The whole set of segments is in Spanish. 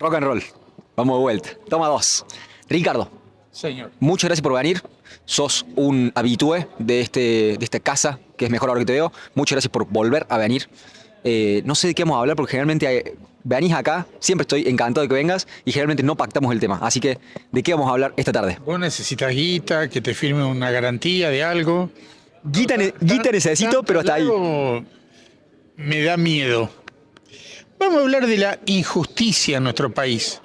Rock and roll. Vamos de vuelta. Toma dos. Ricardo, Señor. muchas gracias por venir. Sos un habitué de esta casa, que es mejor ahora que te veo. Muchas gracias por volver a venir. No sé de qué vamos a hablar, porque generalmente venís acá, siempre estoy encantado de que vengas, y generalmente no pactamos el tema. Así que, ¿de qué vamos a hablar esta tarde? Vos necesitas guita, que te firme una garantía de algo. Guita necesito, pero hasta ahí. Largo me da miedo. Vamos a hablar de la injusticia en nuestro país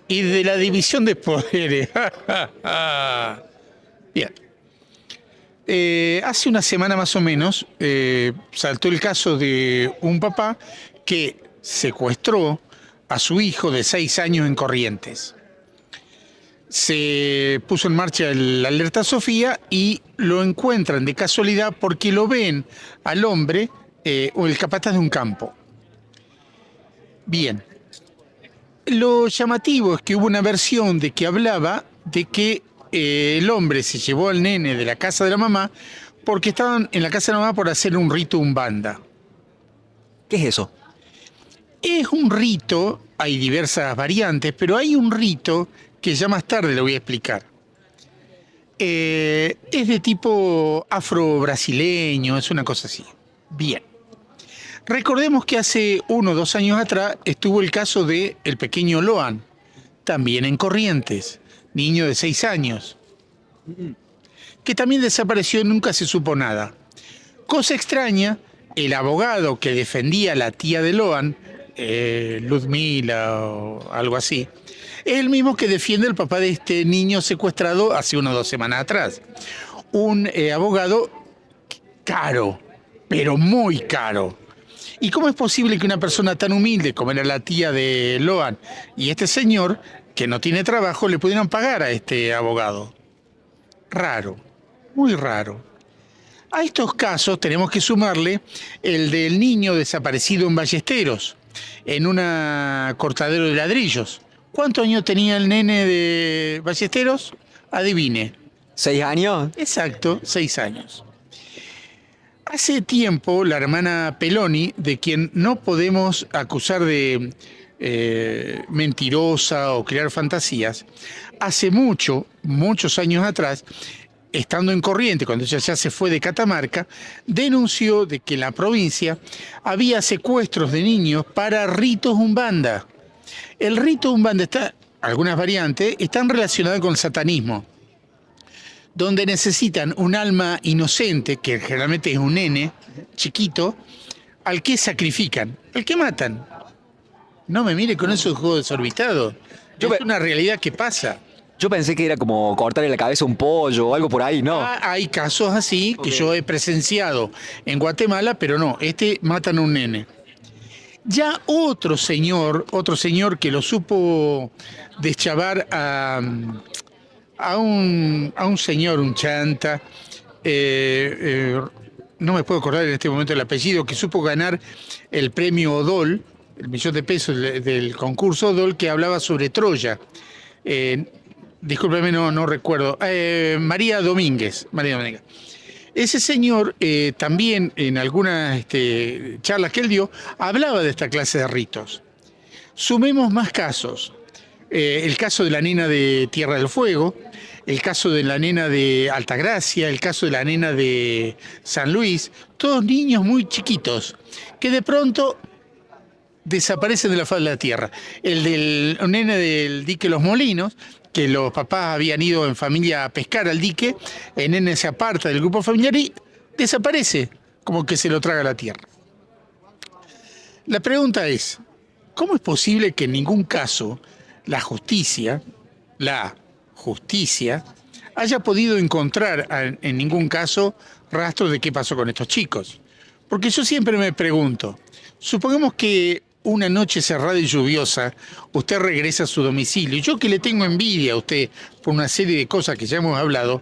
y de la división de poderes. Bien. Hace una semana más o menos saltó el caso de un papá que secuestró a su hijo de 6 años en Corrientes. Se puso en marcha el Alerta Sofía y lo encuentran de casualidad porque lo ven al hombre o el capataz de un campo. Bien. Lo llamativo es que hubo una versión de que hablaba de que el hombre se llevó al nene de la casa de la mamá porque estaban en la casa de la mamá por hacer un rito umbanda. ¿Qué es eso? Es un rito, hay diversas variantes, pero hay un rito que ya más tarde lo voy a explicar. Es de tipo afro-brasileño, es una cosa así. Bien. Recordemos que hace 1 o 2 años atrás estuvo el caso de el pequeño Loan, también en Corrientes, niño de 6 años, que también desapareció y nunca se supo nada. Cosa extraña, el abogado que defendía a la tía de Loan, Ludmila o algo así, es el mismo que defiende al papá de este niño secuestrado hace 1 o 2 semanas atrás. Un abogado caro, pero muy caro. ¿Y cómo es posible que una persona tan humilde como era la tía de Loan y este señor, que no tiene trabajo, le pudieran pagar a este abogado? Raro, muy raro. A estos casos tenemos que sumarle el del niño desaparecido en Ballesteros, en una cortadero de ladrillos. ¿Cuántos años tenía el nene de Ballesteros? Adivine. 6 años. Exacto, 6 años. Hace tiempo, la hermana Peloni, de quien no podemos acusar de mentirosa o crear fantasías, hace muchos años atrás, estando en Corrientes, cuando ella ya se fue de Catamarca, denunció de que en la provincia había secuestros de niños para ritos umbanda. El rito umbanda, algunas variantes, están relacionadas con el satanismo, donde necesitan un alma inocente, que generalmente es un nene chiquito, al que sacrifican, al que matan. No me mire con eso de juego desorbitado. Es una realidad que pasa. Yo pensé que era como cortarle la cabeza a un pollo o algo por ahí, ¿no? Hay casos así que yo he presenciado en Guatemala, pero no, matan a un nene. Ya otro señor que lo supo deschavar a un señor, un chanta, no me puedo acordar en este momento el apellido, que supo ganar el premio Odol, el $1.000.000 del concurso Odol, que hablaba sobre Troya. Discúlpeme, no recuerdo. María Domínguez. Ese señor también en algunas charlas que él dio, hablaba de esta clase de ritos. Sumemos más casos. El caso de la nena de Tierra del Fuego, el caso de la nena de Altagracia, el caso de la nena de San Luis, todos niños muy chiquitos que de pronto desaparecen de la faz de la tierra. El del nene del dique Los Molinos, que los papás habían ido en familia a pescar al dique, el nene se aparta del grupo familiar y desaparece, como que se lo traga la tierra. La pregunta es, ¿cómo es posible que en ningún caso la justicia haya podido encontrar en ningún caso rastros de qué pasó con estos chicos? Porque yo siempre me pregunto, supongamos que una noche cerrada y lluviosa, usted regresa a su domicilio, yo que le tengo envidia a usted por una serie de cosas que ya hemos hablado,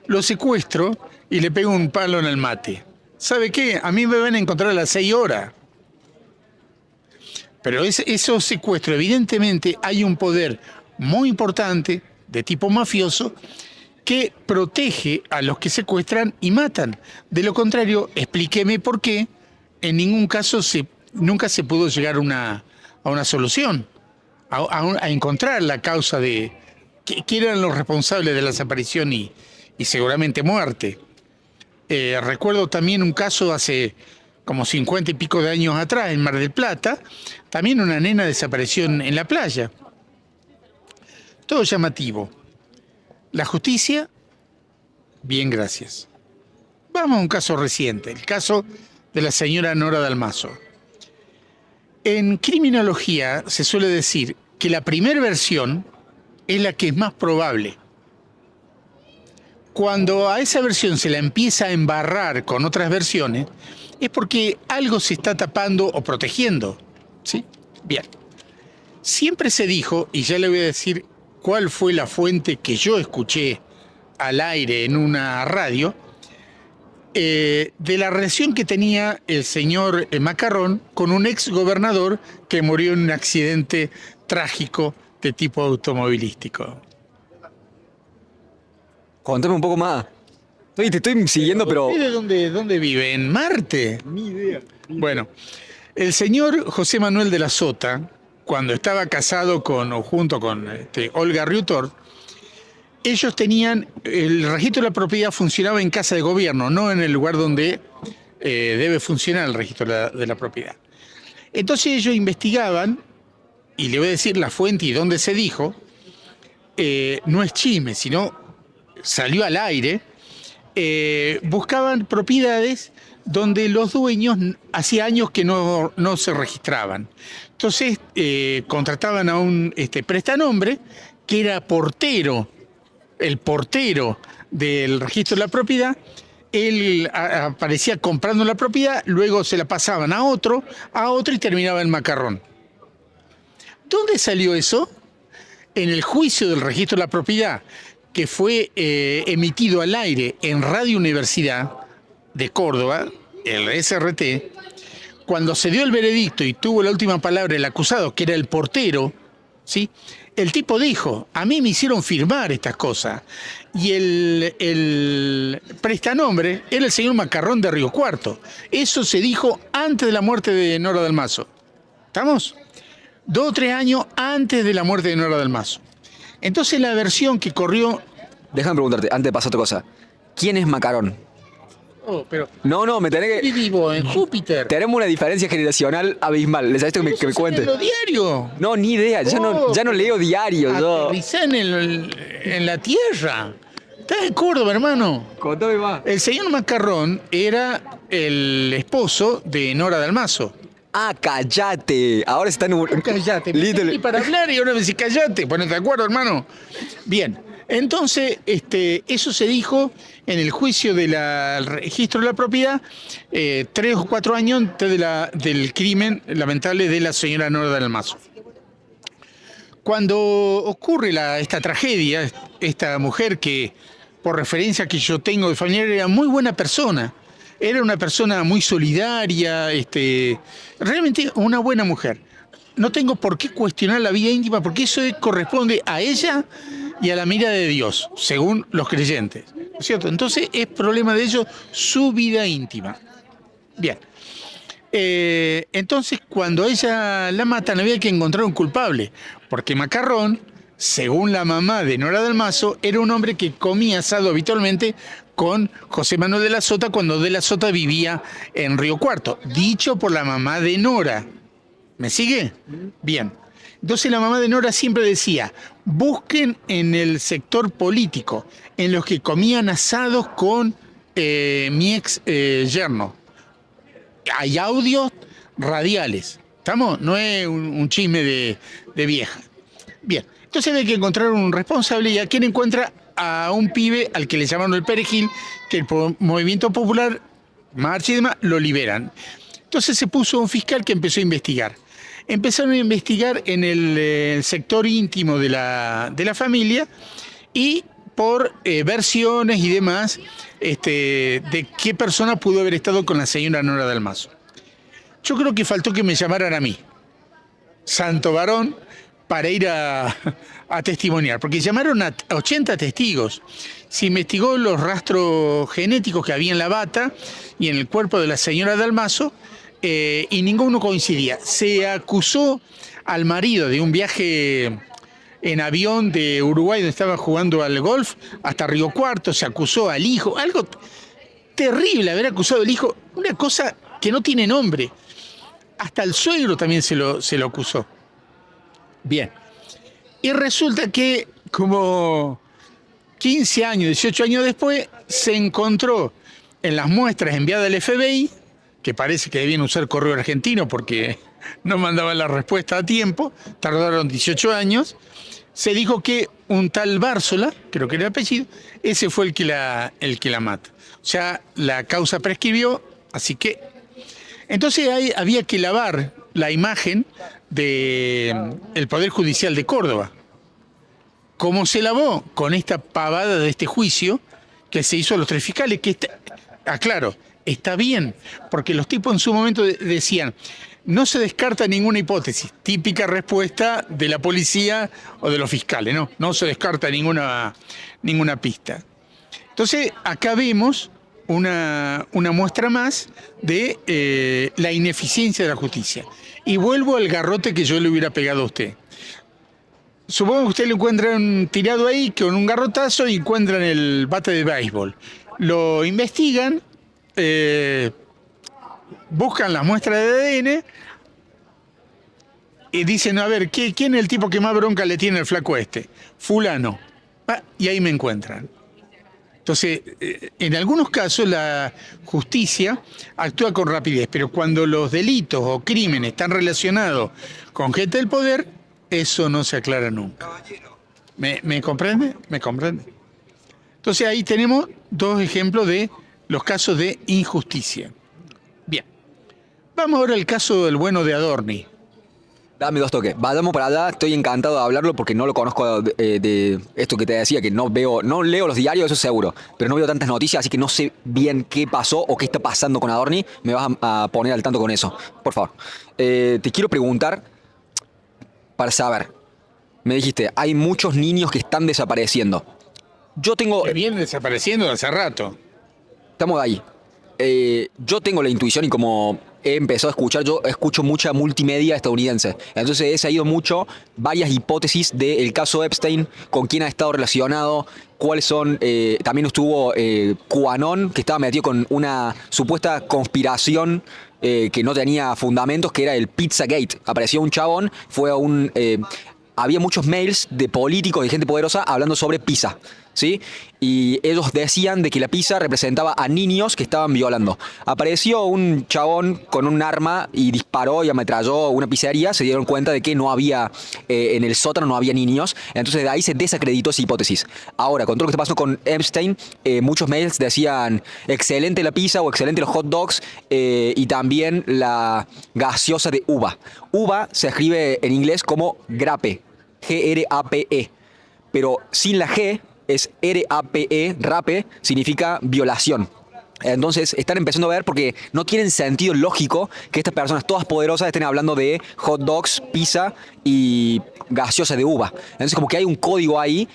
lo secuestro y le pego un palo en el mate. ¿Sabe qué? A mí me van a encontrar a las 6 horas. Pero esos secuestros, evidentemente, hay un poder muy importante de tipo mafioso que protege a los que secuestran y matan. De lo contrario, explíqueme por qué en ningún caso nunca se pudo llegar a una solución. a encontrar la causa de quién eran los responsables de la desaparición y seguramente muerte. Recuerdo también un caso hace como 50 y pico de años atrás, en Mar del Plata, también una nena desapareció en la playa. Todo llamativo. La justicia, bien, gracias. Vamos a un caso reciente, el caso de la señora Nora Dalmazo. En criminología se suele decir que la primera versión es la que es más probable. Cuando a esa versión se la empieza a embarrar con otras versiones, es porque algo se está tapando o protegiendo. ¿Sí? Bien. Siempre se dijo, y ya le voy a decir cuál fue la fuente que yo escuché al aire en una radio, de la relación que tenía el señor Macarrón con un ex gobernador que murió en un accidente trágico de tipo automovilístico. Contame un poco más. Te estoy siguiendo, pero... ¿Dónde vive? ¿En Marte? Ni idea. Bueno, el señor José Manuel de la Sota, cuando estaba casado junto con Olga Riutor, ellos tenían, el registro de la propiedad funcionaba en casa de gobierno, no en el lugar donde debe funcionar el registro de la propiedad. Entonces ellos investigaban, y le voy a decir la fuente y dónde se dijo, no es chisme, sino salió al aire, buscaban propiedades donde los dueños hacía años que no se registraban. Entonces contrataban a un prestanombre que era portero, el portero del registro de la propiedad. Él aparecía comprando la propiedad, luego se la pasaban a otro y terminaba en Macarrón. ¿Dónde salió eso? En el juicio del registro de la propiedad, que fue emitido al aire en Radio Universidad de Córdoba, el SRT, cuando se dio el veredicto y tuvo la última palabra el acusado, que era el portero, ¿sí? El tipo dijo, a mí me hicieron firmar estas cosas. Y el prestanombre era el señor Macarrón de Río Cuarto. Eso se dijo antes de la muerte de Nora Dalmazo. ¿Estamos? 2 o 3 años antes de la muerte de Nora Dalmazo. Entonces la versión que corrió... Déjame preguntarte, antes de pasar otra cosa. ¿Quién es Macarón? Oh, pero No, me tenés que... vivo en Júpiter. Tenemos una diferencia generacional abismal. ¿Les sabes que me cuente? ¿En lo diario? No, ni idea. Ya no leo diario. Aterrizá en la tierra. Estás en Córdoba, hermano. Contame más. El señor Macarrón era el esposo de Nora Dalmazo. Ah, callate. Ahora está en... Callate. Y para hablar y ahora me decís callate. Ponete de acuerdo, hermano. Bien. Entonces, eso se dijo en el juicio del registro de la propiedad 3 o 4 años antes del crimen lamentable de la señora Nora Dalmazo. Cuando ocurre esta tragedia, esta mujer que, por referencia que yo tengo de familiar, era muy buena persona. Era una persona muy solidaria, realmente una buena mujer. No tengo por qué cuestionar la vida íntima, porque eso corresponde a ella y a la mirada de Dios, según los creyentes. ¿No es cierto? Entonces es problema de ellos su vida íntima. Bien. Entonces, cuando ella la matan, había que encontrar un culpable, porque Macarrón, según la mamá de Nora Dalmazo, era un hombre que comía asado habitualmente con José Manuel de la Sota cuando de la Sota vivía en Río Cuarto, dicho por la mamá de Nora. ¿Me sigue? Bien. Entonces la mamá de Nora siempre decía, busquen en el sector político, en los que comían asados con mi ex yerno. Hay audios radiales, ¿estamos? No es un chisme de vieja. Bien, entonces hay que encontrar un responsable y a quien encuentra a un pibe al que le llamaron el Perejil, que el movimiento popular, marcha y demás, lo liberan. Entonces se puso un fiscal que empezó a investigar. Empezaron a investigar en el sector íntimo de la familia y por versiones y demás de qué persona pudo haber estado con la señora Nora Dalmazo. Yo creo que faltó que me llamaran a mí, santo varón, para ir a testimoniar, porque llamaron a 80 testigos. Se investigó los rastros genéticos que había en la bata y en el cuerpo de la señora Dalmazo, y ninguno coincidía. Se acusó al marido de un viaje en avión de Uruguay donde estaba jugando al golf hasta Río Cuarto, se acusó al hijo, algo terrible haber acusado al hijo, una cosa que no tiene nombre. Hasta el suegro también se lo acusó. Bien. Y resulta que como 15 años, 18 años después, se encontró en las muestras enviadas al FBI, que parece que debían usar correo argentino porque no mandaban la respuesta a tiempo, tardaron 18 años, se dijo que un tal Bárzola, creo que era el apellido, ese fue el que la mata. O sea, la causa prescribió, así que... Entonces ahí había que lavar la imagen del Poder Judicial de Córdoba. ¿Cómo se lavó? Con esta pavada de este juicio que se hizo a los 3 fiscales, que aclaro, está bien, porque los tipos en su momento decían, no se descarta ninguna hipótesis, típica respuesta de la policía o de los fiscales, no se descarta ninguna pista. Entonces, acá vemos una muestra más de la ineficiencia de la justicia. Y vuelvo al garrote que yo le hubiera pegado a usted. Supongo que usted lo encuentran tirado ahí con un garrotazo y encuentran el bate de béisbol. Lo investigan, buscan las muestras de ADN y dicen, a ver, ¿quién es el tipo que más bronca le tiene al flaco este? Fulano. Y ahí me encuentran. Entonces, en algunos casos la justicia actúa con rapidez, pero cuando los delitos o crímenes están relacionados con gente del poder, eso no se aclara nunca. ¿Me comprende? ¿Me comprende? Entonces ahí tenemos 2 ejemplos de los casos de injusticia. Bien. Vamos ahora al caso del bueno de Adorni. Dame 2 toques. Vayamos para allá. Estoy encantado de hablarlo porque no lo conozco de esto que te decía, que no leo los diarios, eso seguro, pero no veo tantas noticias, así que no sé bien qué pasó o qué está pasando con Adorni. Me vas a poner al tanto con eso, por favor. Te quiero preguntar para saber. Me dijiste, hay muchos niños que están desapareciendo. Yo tengo... Que vienen desapareciendo hace rato. Estamos ahí. Yo tengo la intuición y como he empezado a escuchar, yo escucho mucha multimedia estadounidense. Entonces he seguido mucho varias hipótesis del caso Epstein, con quién ha estado relacionado, cuáles son... también estuvo QAnon, que estaba metido con una supuesta conspiración que no tenía fundamentos, que era el Pizzagate. Apareció un chabón, fue a un... había muchos mails de políticos y gente poderosa hablando sobre pizza, ¿sí? Y ellos decían de que la pizza representaba a niños que estaban violando. Apareció un chabón con un arma y disparó y ametralló una pizzería. Se dieron cuenta de que no había, en el sótano no había niños. Entonces de ahí se desacreditó esa hipótesis. Ahora, con todo lo que está pasando con Epstein, muchos mails decían excelente la pizza o excelente los hot dogs, y también la gaseosa de uva. Uva se escribe en inglés como grape, G-R-A-P-E, pero sin la G es R-A-P-E, rape, significa violación. Entonces están empezando a ver porque no tienen sentido lógico que estas personas todas poderosas estén hablando de hot dogs, pizza y gaseosa de uva. Entonces como que hay un código ahí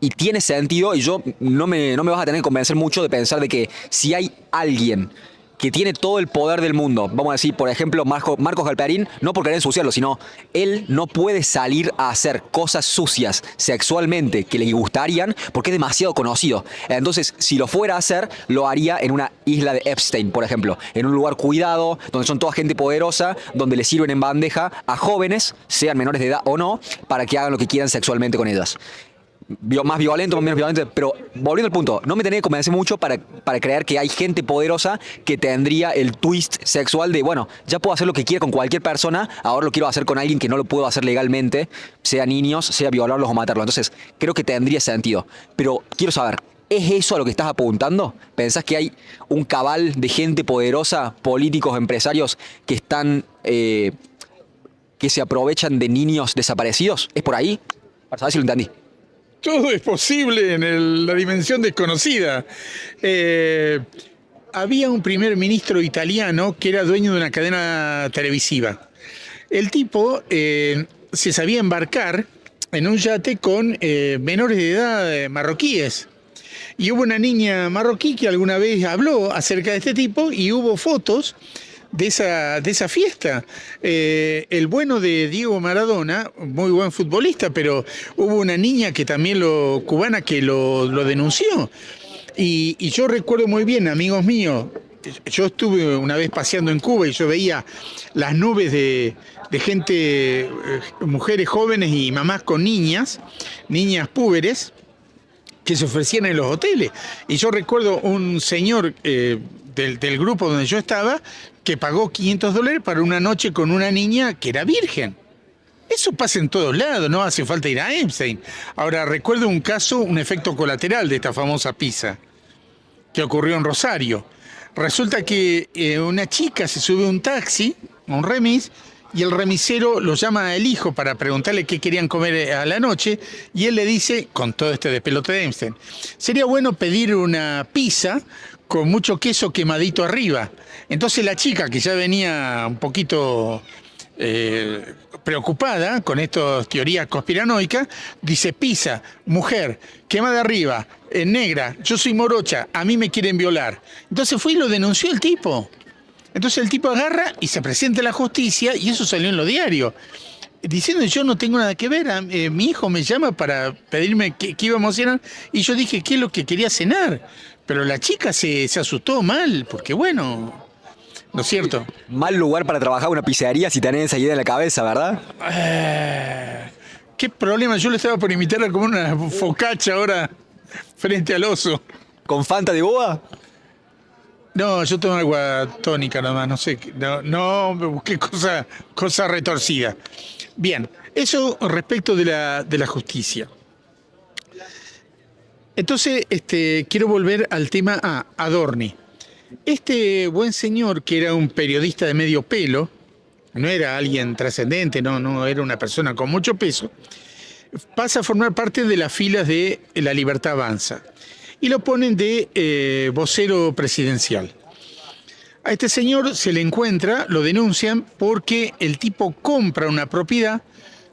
y tiene sentido, y yo no me vas a tener que convencer mucho de pensar de que si hay alguien que tiene todo el poder del mundo, vamos a decir, por ejemplo, Marcos Galperín, no por querer ensuciarlo, sino él no puede salir a hacer cosas sucias sexualmente que le gustarían porque es demasiado conocido. Entonces, si lo fuera a hacer, lo haría en una isla de Epstein, por ejemplo, en un lugar cuidado, donde son toda gente poderosa, donde le sirven en bandeja a jóvenes, sean menores de edad o no, para que hagan lo que quieran sexualmente con ellas. Más violento, menos violento, pero volviendo al punto, no me tenía que convencer mucho para creer que hay gente poderosa que tendría el twist sexual de, bueno, ya puedo hacer lo que quiera con cualquier persona, ahora lo quiero hacer con alguien que no lo puedo hacer legalmente, sea niños, sea violarlos o matarlos. Entonces, creo que tendría sentido. Pero quiero saber, ¿es eso a lo que estás apuntando? ¿Pensás que hay un cabal de gente poderosa, políticos, empresarios, que están, que se aprovechan de niños desaparecidos? ¿Es por ahí? Para saber si lo entendí. Todo es posible en la dimensión desconocida. Había un primer ministro italiano que era dueño de una cadena televisiva. El tipo se sabía embarcar en un yate con menores de edad marroquíes. Y hubo una niña marroquí que alguna vez habló acerca de este tipo y hubo fotos de esa fiesta. El bueno de Diego Maradona, muy buen futbolista, pero hubo una niña que también cubana que lo denunció. Y yo recuerdo muy bien, amigos míos, yo estuve una vez paseando en Cuba y yo veía las nubes de gente, mujeres jóvenes y mamás con niñas púberes, que se ofrecían en los hoteles. Y yo recuerdo un señor del grupo donde yo estaba que pagó $500 para una noche con una niña que era virgen. Eso pasa en todos lados, no hace falta ir a Epstein. Ahora, recuerdo un caso, un efecto colateral de esta famosa pizza que ocurrió en Rosario. Resulta que una chica se sube a un taxi, a un remis, y el remisero lo llama al hijo para preguntarle qué querían comer a la noche, y él le dice, con todo este despelote de Einstein, sería bueno pedir una pizza con mucho queso quemadito arriba. Entonces la chica, que ya venía un poquito preocupada con estas teorías conspiranoicas, dice, pizza, mujer, quemada arriba, negra, yo soy morocha, a mí me quieren violar. Entonces fue y lo denunció el tipo. Entonces el tipo agarra y se presenta a la justicia, y eso salió en los diarios, diciendo, yo no tengo nada que ver, mi hijo me llama para pedirme qué íbamos a cenar, y yo dije, ¿qué es lo que quería cenar? Pero la chica se asustó mal, porque bueno, ¿no es cierto? Mal lugar para trabajar una pizzería si tenés esa idea en la cabeza, ¿verdad? ¿Qué problema? Yo le estaba por invitar a comer una focaccia ahora frente al oso. ¿Con Fanta de boba? No, yo tomo agua tónica nomás, no sé, no me busqué cosa retorcida. Bien, eso respecto de la justicia. Entonces, quiero volver al tema Adorni. Este buen señor, que era un periodista de medio pelo, no era alguien trascendente, no era una persona con mucho peso, pasa a formar parte de las filas de La Libertad Avanza y lo ponen de vocero presidencial. A este señor se le encuentra, lo denuncian porque el tipo compra una propiedad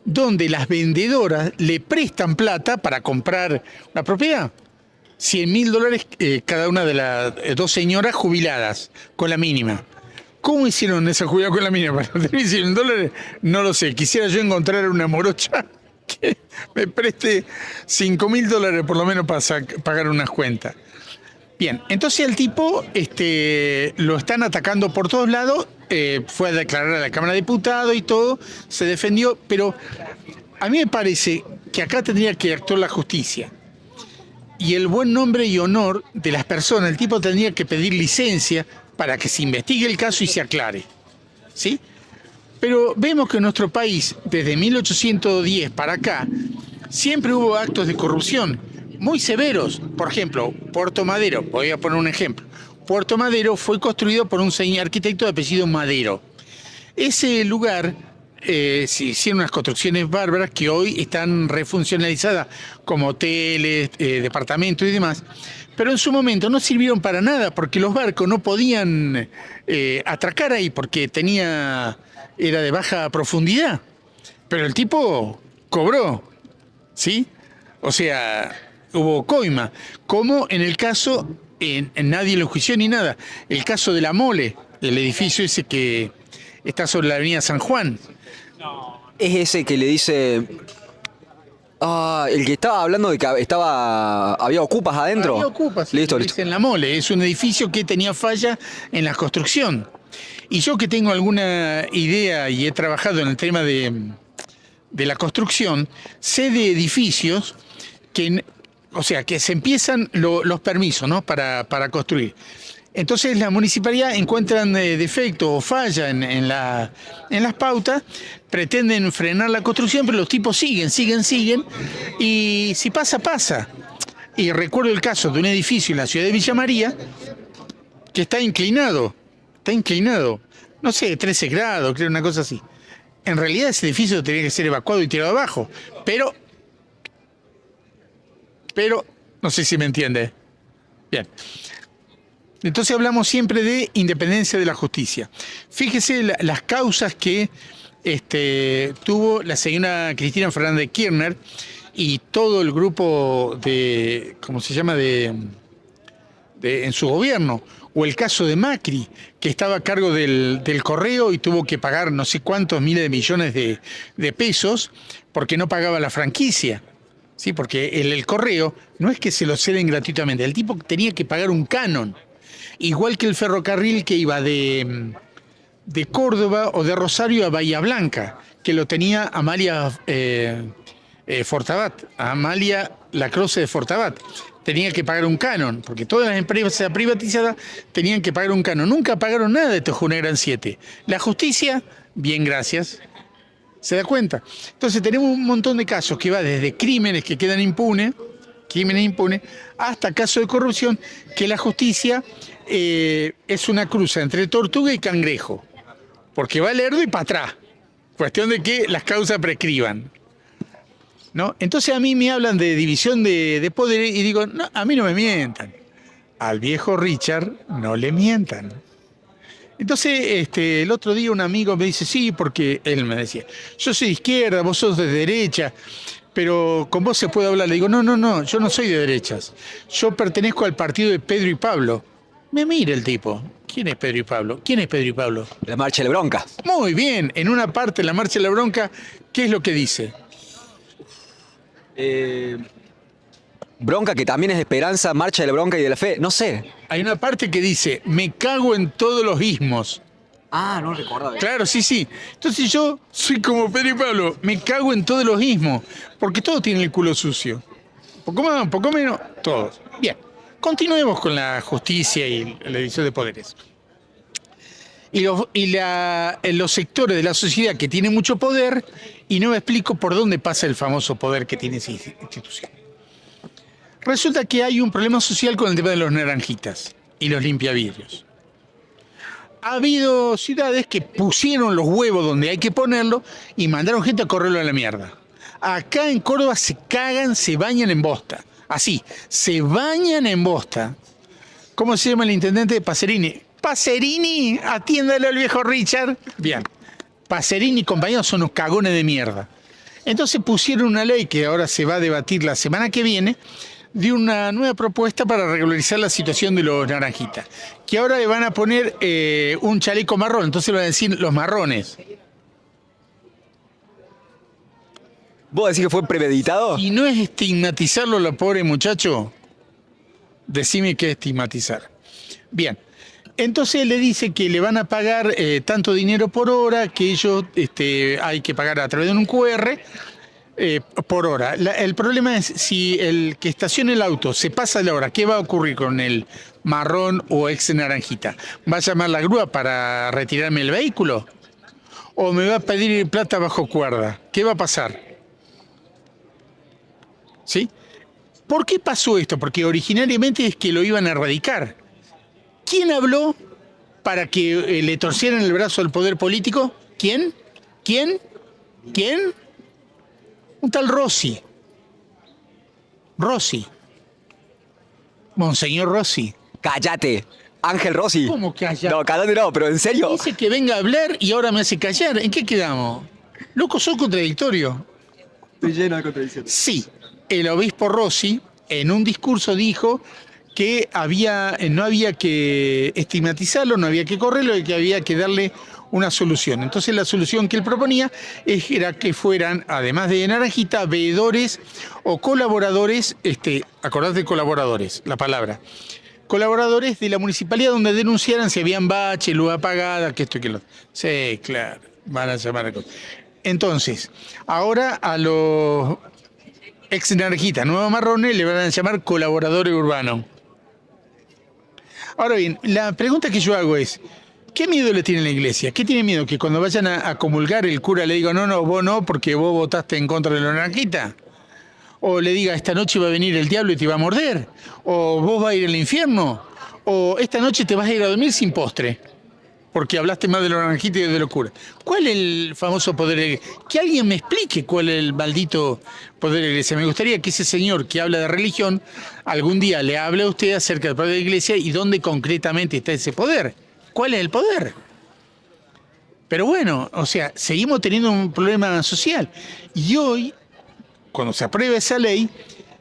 donde las vendedoras le prestan plata para comprar una propiedad. $100.000 cada una de las dos señoras jubiladas, con la mínima. ¿Cómo hicieron esa jubilada con la mínima? Para tener $100.000, no lo sé. Quisiera yo encontrar una morocha que me preste $5.000 por lo menos para pagar unas cuentas. Bien, entonces el tipo lo están atacando por todos lados, fue a declarar a la Cámara de Diputados y todo, se defendió, pero a mí me parece que acá tendría que actuar la justicia. Y el buen nombre y honor de las personas, el tipo tendría que pedir licencia para que se investigue el caso y se aclare, ¿sí? Pero vemos que en nuestro país, desde 1810 para acá, siempre hubo actos de corrupción muy severos. Por ejemplo, Puerto Madero, voy a poner un ejemplo. Puerto Madero fue construido por un señor arquitecto de apellido Madero. Ese lugar se hicieron unas construcciones bárbaras que hoy están refuncionalizadas como hoteles, departamentos y demás, pero en su momento no sirvieron para nada porque los barcos no podían atracar ahí porque era de baja profundidad. Pero el tipo cobró, ¿sí? O sea, hubo coima, como en el caso, nadie lo enjuició ni nada, el caso de La Mole, el edificio ese que está sobre la avenida San Juan. Es ese que le dice... el que estaba hablando de que había ocupas adentro. Había ocupas, listo. En La Mole, es un edificio que tenía falla en la construcción. Y yo que tengo alguna idea y he trabajado en el tema de la construcción, sé de edificios que se empiezan los permisos, ¿no? para construir. Entonces la municipalidad encuentran defecto o falla en las pautas, pretenden frenar la construcción, pero los tipos siguen, y si pasa, pasa. Y recuerdo el caso de un edificio en la ciudad de Villa María que está inclinado, no sé, 13 grados, creo, una cosa así. En realidad ese edificio tenía que ser evacuado y tirado abajo, pero no sé si me entiende. Bien. Entonces hablamos siempre de independencia de la justicia. Fíjese las causas que tuvo la señora Cristina Fernández de Kirchner y todo el grupo en su gobierno. O el caso de Macri, que estaba a cargo del correo y tuvo que pagar no sé cuántos miles de millones de pesos porque no pagaba la franquicia. Sí, porque el correo no es que se lo ceden gratuitamente, el tipo tenía que pagar un canon. Igual que el ferrocarril que iba de Córdoba o de Rosario a Bahía Blanca, que lo tenía Amalia Fortabat, Amalia Lacroce de Fortabat. Tenía que pagar un canon, porque todas las empresas privatizadas tenían que pagar un canon. Nunca pagaron nada de Tejuna Gran 7. La justicia, bien, gracias. ¿Se da cuenta? Entonces tenemos un montón de casos que va desde crímenes que quedan impunes, hasta casos de corrupción que la justicia es una cruza entre tortuga y cangrejo, porque va lerdo y para atrás. Cuestión de que las causas prescriban, ¿no? Entonces a mí me hablan de división de poderes y digo, no, a mí no me mientan. Al viejo Richard no le mientan. Entonces, el otro día un amigo me dice, sí, porque él me decía, yo soy de izquierda, vos sos de derecha, pero con vos se puede hablar. Le digo, no, yo no soy de derechas. Yo pertenezco al partido de Pedro y Pablo. Me mira el tipo. ¿Quién es Pedro y Pablo? ¿Quién es Pedro y Pablo? La marcha de la bronca. Muy bien, en una parte de la marcha de la bronca, ¿qué es lo que dice? Bronca, que también es esperanza, marcha de la bronca y de la fe. No sé. Hay una parte que dice, me cago en todos los ismos. Ah, no recordaba. Claro, sí. Entonces yo soy como Pedro y Pablo, me cago en todos los ismos, porque todos tienen el culo sucio. Poco más, poco menos, todos. Bien, continuemos con la justicia y la división de poderes. Y los sectores de la sociedad que tienen mucho poder, y no me explico por dónde pasa el famoso poder que tiene esa institución. Resulta que hay un problema social con el tema de los naranjitas y los limpiavidrios. Ha habido ciudades que pusieron los huevos donde hay que ponerlo y mandaron gente a correrlo a la mierda. Acá en Córdoba se cagan, se bañan en bosta. Así, se bañan en bosta. ¿Cómo se llama el intendente? Pacerini. Pacerini, atiéndale al viejo Richard. Bien. Pacerini y compañeros son unos cagones de mierda. Entonces pusieron una ley que ahora se va a debatir la semana que viene, de una nueva propuesta para regularizar la situación de los naranjitas. Que ahora le van a poner un chaleco marrón, entonces le van a decir los marrones. ¿Vos decís que fue premeditado? Y no es estigmatizarlo, lo pobre muchacho. Decime qué es estigmatizar. Bien. Entonces le dice que le van a pagar tanto dinero por hora, que ellos hay que pagar a través de un QR por hora. El problema es si el que estaciona el auto se pasa la hora, ¿qué va a ocurrir con el marrón o ex naranjita? ¿Va a llamar la grúa para retirarme el vehículo? ¿O me va a pedir plata bajo cuerda? ¿Qué va a pasar? ¿Sí? ¿Por qué pasó esto? Porque originariamente es que lo iban a erradicar. ¿Quién habló para que le torcieran el brazo al poder político? ¿Quién? Un tal Rossi. Monseñor Rossi. Cállate. Ángel Rossi. ¿Cómo cállate? No, cállate no, pero en serio. Dice que venga a hablar y ahora me hace callar. ¿En qué quedamos? Loco, sos contradictorio. Estoy lleno de contradicciones. Sí, el obispo Rossi en un discurso dijo que no había que estigmatizarlo, no había que correrlo y que había que darle una solución. Entonces la solución que él proponía era que fueran, además de naranjita, veedores o colaboradores, acordate de colaboradores, la palabra, colaboradores de la municipalidad donde denunciaran si habían bache, luz apagada, que esto y que lo otro. Sí, claro, van a llamar a cosas. Entonces, ahora a los ex naranjitas, nuevos marrones, le van a llamar colaboradores urbanos. Ahora bien, la pregunta que yo hago es, ¿qué miedo le tiene la iglesia? ¿Qué tiene miedo? ¿Que cuando vayan a comulgar el cura le diga, no, vos no, porque vos votaste en contra de los naranjitas? O le diga, esta noche va a venir el diablo y te va a morder. O vos vas a ir al infierno. O esta noche te vas a ir a dormir sin postre, porque hablaste más de los naranjitas y de los curas. ¿Cuál es el famoso poder de la iglesia? Que alguien me explique cuál es el maldito poder de la iglesia. Me gustaría que ese señor que habla de religión algún día le hable a usted acerca del poder de la iglesia y dónde concretamente está ese poder. ¿Cuál es el poder? Pero bueno, o sea, seguimos teniendo un problema social. Y hoy, cuando se apruebe esa ley,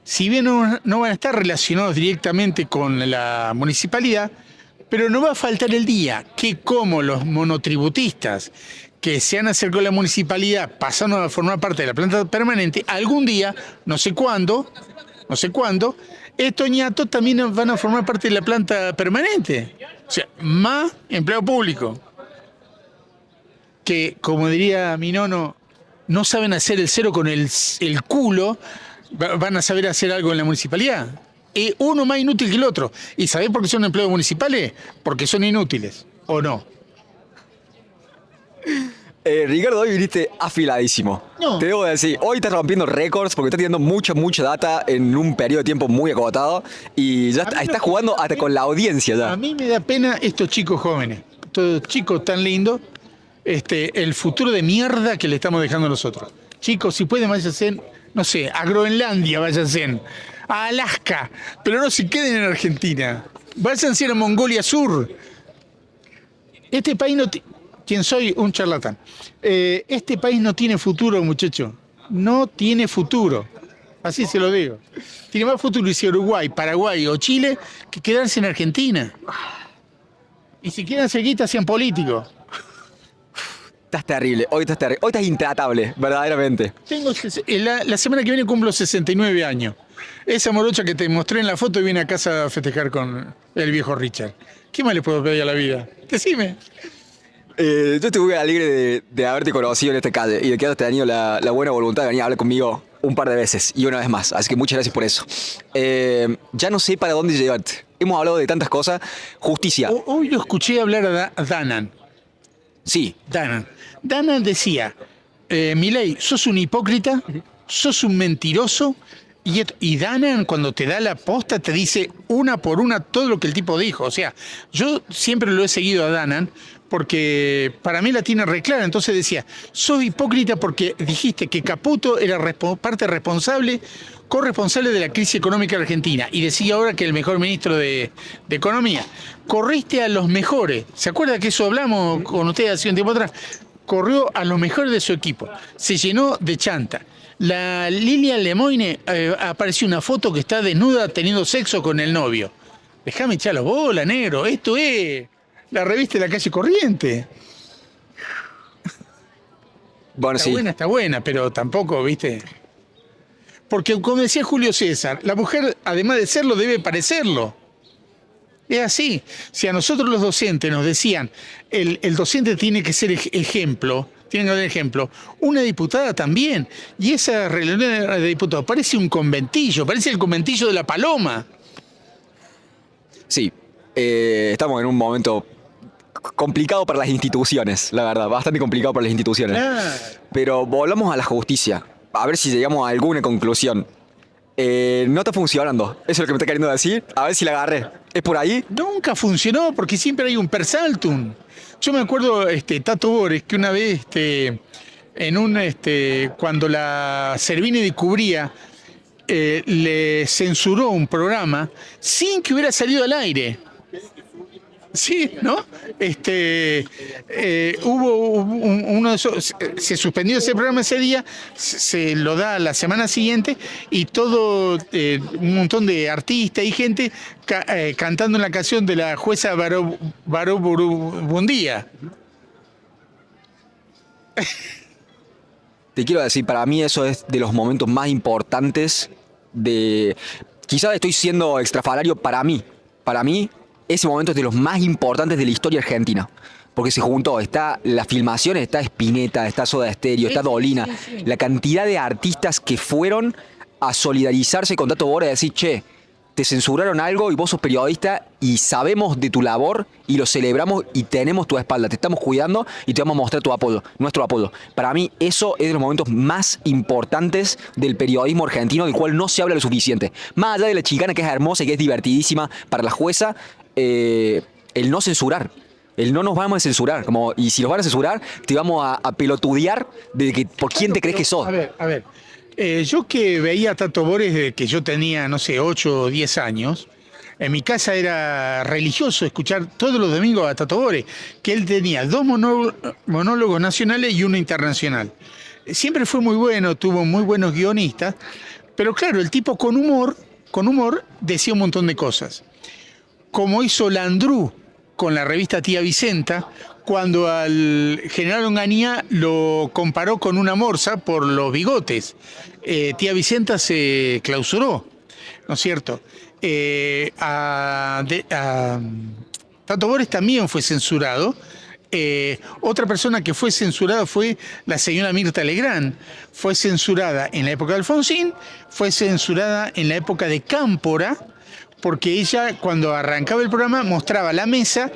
si bien no van a estar relacionados directamente con la municipalidad, Pero no va a faltar el día que, como los monotributistas que se han acercado a la municipalidad pasaron a formar parte de la planta permanente, algún día, no sé cuándo, estos ñatos también van a formar parte de la planta permanente. O sea, más empleo público. Que, como diría mi nono, no saben hacer el cero con el culo, van a saber hacer algo en la municipalidad. Uno más inútil que el otro. ¿Y sabés por qué son empleados municipales? Porque son inútiles, ¿o no? Ricardo, hoy viniste afiladísimo. No. Te debo decir, hoy estás rompiendo récords porque estás teniendo mucha data en un periodo de tiempo muy acotado y ya estás jugando hasta con la audiencia ya. A mí me da pena estos chicos jóvenes, estos chicos tan lindos, el futuro de mierda que le estamos dejando nosotros. Chicos, si pueden, váyanse, no sé, a Groenlandia, váyanse, a Alaska, pero no se queden en Argentina. Váyanse a Mongolia Sur. Este país no... ¿Quién soy? Un charlatán. Este país no tiene futuro, muchacho. No tiene futuro. Así se lo digo. Tiene más futuro irse a Uruguay, Paraguay o Chile que quedarse en Argentina. Y si quieren ser guita, sean políticos. Estás terrible, hoy estás terrible. Hoy estás intratable, verdaderamente. La semana que viene cumplo 69 años. Esa morocha que te mostré en la foto viene a casa a festejar con el viejo Richard. ¿Qué más le puedo pedir a la vida? Decime. Yo estoy muy alegre de haberte conocido en esta calle y de que hayas tenido la buena voluntad de venir a hablar conmigo un par de veces y una vez más. Así que muchas gracias por eso. Ya no sé para dónde llevarte. Hemos hablado de tantas cosas. Justicia. Hoy lo escuché hablar a Danan. Sí. Danan decía, Milei, sos un hipócrita, sos un mentiroso, y Danan cuando te da la posta te dice una por una todo lo que el tipo dijo. O sea, yo siempre lo he seguido a Danan porque para mí la tiene re clara. Entonces decía, sos hipócrita porque dijiste que Caputo era parte corresponsable de la crisis económica argentina, y decía ahora que el mejor ministro de Economía. Corriste a los mejores. ¿Se acuerda que eso hablamos con ustedes hace un tiempo atrás? Corrió a los mejores de su equipo. Se llenó de chanta. La Lilia Lemoine apareció una foto que está desnuda teniendo sexo con el novio. Déjame echar la bola, negro. Esto es la revista de la calle Corriente. Bueno, sí. Está buena, pero tampoco, ¿viste? Porque, como decía Julio César, la mujer, además de serlo, debe parecerlo. Es así. Si a nosotros los docentes nos decían, el docente tiene que ser ejemplo, una diputada también. Y esa reunión de diputados parece un conventillo, parece el conventillo de la Paloma. Sí, estamos en un momento complicado para las instituciones, la verdad, bastante complicado para las instituciones. Pero volvamos a la justicia, a ver si llegamos a alguna conclusión. No está funcionando, eso es lo que me está queriendo decir, a ver si la agarré. ¿Es por ahí? Nunca funcionó porque siempre hay un persaltum. Yo me acuerdo, Tato Bores, que una vez, cuando la Servini descubría, le censuró un programa sin que hubiera salido al aire. Sí, ¿no? Hubo uno de esos, se suspendió ese programa ese día, se lo da la semana siguiente y todo, un montón de artistas y gente cantando la canción de la jueza Baró Bundía. Te quiero decir, para mí eso es de los momentos más importantes de... Quizás estoy siendo extrafalario para mí. Para mí, ese momento es de los más importantes de la historia argentina. Porque se juntó, está la filmación, está Spinetta, está Soda Stereo, está Dolina. Sí. La cantidad de artistas que fueron a solidarizarse con Tato Bores y decir, che, te censuraron algo y vos sos periodista y sabemos de tu labor y lo celebramos y tenemos tu espalda, te estamos cuidando y te vamos a mostrar tu apoyo, nuestro apoyo. Para mí eso es de los momentos más importantes del periodismo argentino, del cual no se habla lo suficiente. Más allá de la chicana, que es hermosa y que es divertidísima para la jueza, el no censurar. El no nos vamos a censurar. Y si los van a censurar, te vamos a pelotudear de que por quién te crees que sos. A ver. Yo que veía a Tato Bores desde que yo tenía, no sé, 8 o 10 años, en mi casa era religioso escuchar todos los domingos a Tato Bores, que él tenía 2 monólogos nacionales y uno internacional. Siempre fue muy bueno, tuvo muy buenos guionistas, pero claro, el tipo con humor decía un montón de cosas. Como hizo Landru con la revista Tía Vicenta, cuando al general Onganía lo comparó con una morsa por los bigotes. Tía Vicenta se clausuró, ¿no es cierto? Tato Bores también fue censurado. Otra persona que fue censurada fue la señora Mirta Legrand. Fue censurada en la época de Alfonsín, fue censurada en la época de Cámpora, porque ella, cuando arrancaba el programa, mostraba la mesa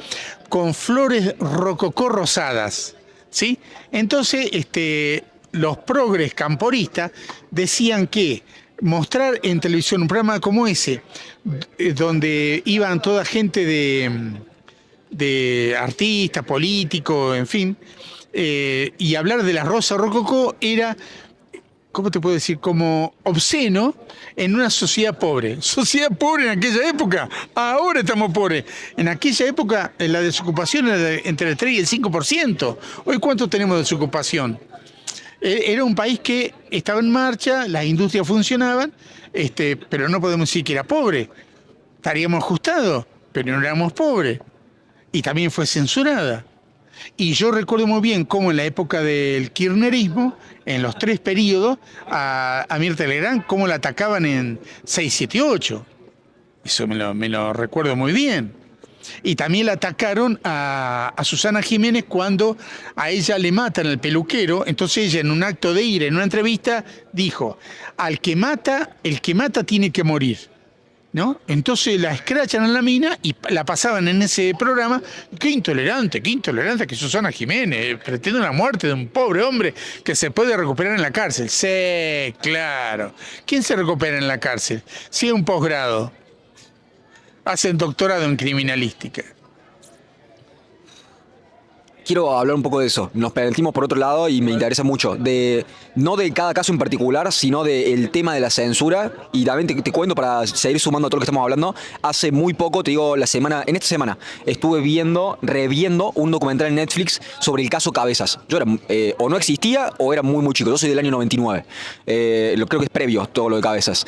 con flores rococó rosadas, ¿sí? Entonces, los progres camporistas decían que mostrar en televisión un programa como ese, donde iban toda gente de artistas, políticos, en fin, y hablar de la rosa rococó era, ¿cómo te puedo decir? Como obsceno en una sociedad pobre. Sociedad pobre en aquella época. Ahora estamos pobres. En aquella época la desocupación era entre el 3 y el 5%. Hoy, ¿cuánto tenemos de desocupación? Era un país que estaba en marcha, las industrias funcionaban, pero no podemos decir que era pobre. Estaríamos ajustados, pero no éramos pobres. Y también fue censurada. Y yo recuerdo muy bien cómo en la época del kirchnerismo, en los 3 periodos, a Mirta Legrand, cómo la atacaban en 678. Eso me lo recuerdo muy bien. Y también la atacaron a Susana Jiménez cuando a ella le matan al peluquero. Entonces ella, en un acto de ira, en una entrevista, dijo: el que mata tiene que morir, ¿no? Entonces la escrachan a la mina y la pasaban en ese programa. Qué intolerante que Susana Jiménez pretende la muerte de un pobre hombre que se puede recuperar en la cárcel. Sí, claro. ¿Quién se recupera en la cárcel? Sigue un posgrado. Hacen doctorado en criminalística. Quiero hablar un poco de eso. Nos permitimos por otro lado y me interesa mucho. No de cada caso en particular, sino del tema de la censura. Y también te cuento para seguir sumando a todo lo que estamos hablando. Hace muy poco, te digo, en esta semana, estuve reviendo un documental en Netflix sobre el caso Cabezas. Yo era, o no existía o era muy, muy chico. Yo soy del año 99. Creo que es previo todo lo de Cabezas.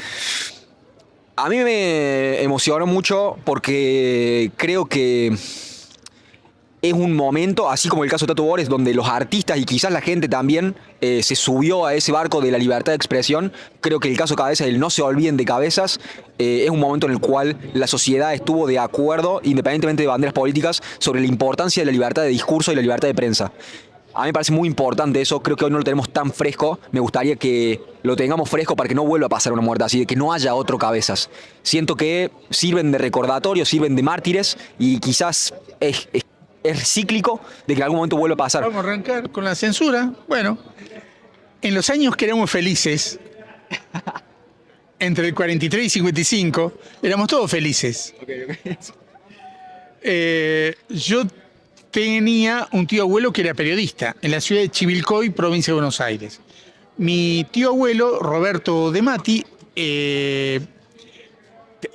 A mí me emocionó mucho porque creo que es un momento, así como el caso de Tato Bores, donde los artistas y quizás la gente también se subió a ese barco de la libertad de expresión. Creo que el caso Cabezas, el no se olviden de Cabezas, es un momento en el cual la sociedad estuvo de acuerdo, independientemente de banderas políticas, sobre la importancia de la libertad de discurso y la libertad de prensa. A mí me parece muy importante eso, creo que hoy no lo tenemos tan fresco, me gustaría que lo tengamos fresco para que no vuelva a pasar una muerte así, de que no haya otro Cabezas. Siento que sirven de recordatorio, sirven de mártires y quizás es cíclico de que en algún momento vuelva a pasar. Vamos a arrancar con la censura. Bueno, en los años que éramos felices, entre el 43 y 55, éramos todos felices. Yo tenía un tío abuelo que era periodista en la ciudad de Chivilcoy, provincia de Buenos Aires. Mi tío abuelo, Roberto De Matti,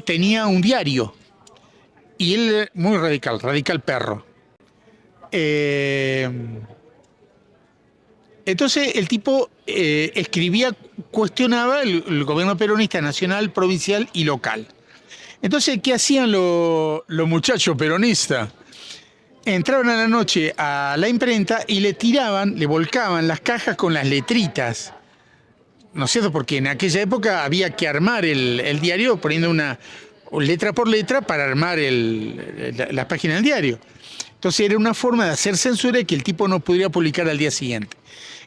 tenía un diario y él muy radical perro. Entonces el tipo escribía, cuestionaba el gobierno peronista nacional, provincial y local. Entonces, ¿qué hacían los muchachos peronistas? Entraban a la noche a la imprenta y le volcaban las cajas con las letritas. ¿No es cierto? Porque en aquella época había que armar el diario poniendo una letra por letra para armar la página del diario. Entonces era una forma de hacer censura y que el tipo no pudiera publicar al día siguiente.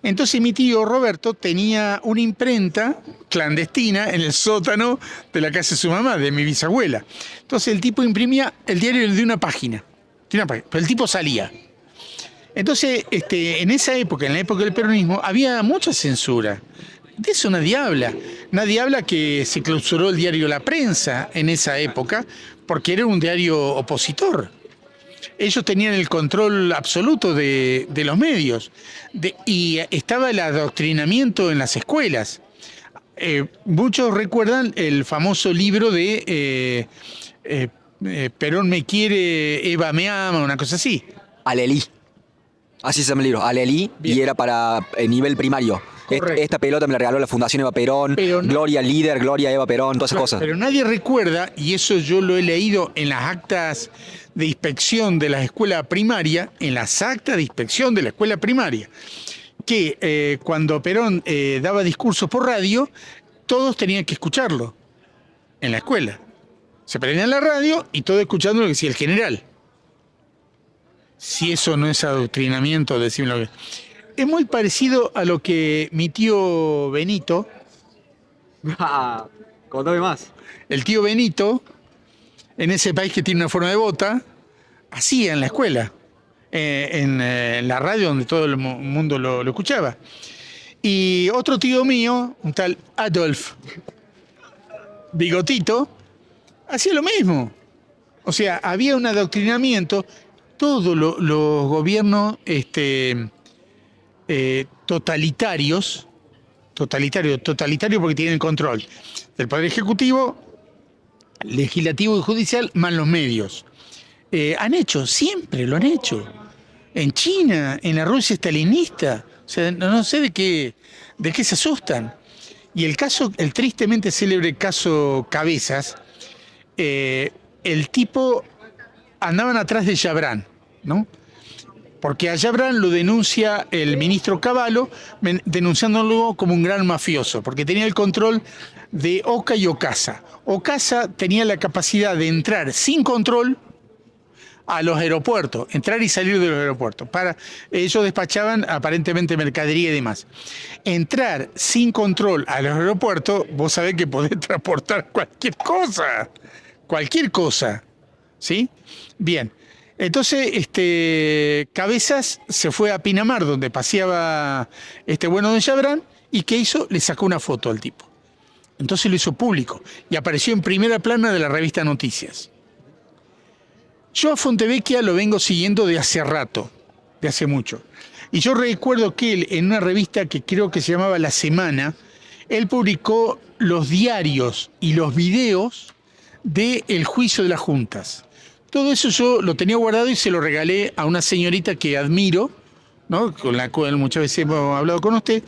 Entonces mi tío Roberto tenía una imprenta clandestina en el sótano de la casa de su mamá, de mi bisabuela. Entonces el tipo imprimía el diario de una página. Pero el tipo salía. Entonces, en esa época, en la época del peronismo, había mucha censura. De eso nadie habla. Nadie habla que se clausuró el diario La Prensa en esa época porque era un diario opositor. Ellos tenían el control absoluto de los medios y estaba el adoctrinamiento en las escuelas. Muchos recuerdan el famoso libro de Perón me quiere, Eva me ama, una cosa así. Alelí. Así se llama el libro, Alelí, y era para nivel primario. Correcto. Esta pelota me la regaló la Fundación Eva Perón, Pero no- Gloria líder, Gloria Eva Perón, todas esas Claro, cosas. pero nadie recuerda, y eso yo lo he leído en las actas de inspección de la escuela primaria, en las actas de inspección de la escuela primaria, que cuando Perón daba discursos por radio, todos tenían que escucharlo en la escuela. Se prendían la radio y todos escuchando lo que decía el general. Si eso no es adoctrinamiento, decime lo que... Es muy parecido a lo que mi tío Benito, Contame más. el tío Benito, en ese país que tiene una forma de bota, hacía en la escuela, en la radio donde todo el mundo lo escuchaba. Y otro tío mío, un tal Adolf Bigotito, hacía lo mismo. O sea, había un adoctrinamiento. Todos los gobiernos totalitarios porque tienen control del Poder Ejecutivo, Legislativo y Judicial, más los medios. Han hecho, siempre lo han hecho. En China, en la Rusia stalinista. O sea, no sé de qué se asustan. Y el tristemente célebre caso Cabezas, el tipo andaban atrás de Chabrán, ¿no? Porque a Chabrán lo denuncia el ministro Cavallo, denunciándolo como un gran mafioso, porque tenía el control de Oca y Ocasa. Ocasa tenía la capacidad de entrar sin control a los aeropuertos, entrar y salir de los aeropuertos. Ellos despachaban aparentemente mercadería y demás. Entrar sin control a los aeropuertos, vos sabés que podés transportar cualquier cosa, ¿sí? Bien, entonces Cabezas se fue a Pinamar, donde paseaba este bueno de Chabrán, y ¿qué hizo? Le sacó una foto al tipo. Entonces lo hizo público y apareció en primera plana de la revista Noticias. Yo a Fontevecchia lo vengo siguiendo de hace rato, de hace mucho. Y yo recuerdo que él, en una revista que creo que se llamaba La Semana, él publicó los diarios y los videos del juicio de las juntas. Todo eso yo lo tenía guardado y se lo regalé a una señorita que admiro, ¿no? Con la cual muchas veces hemos hablado con usted,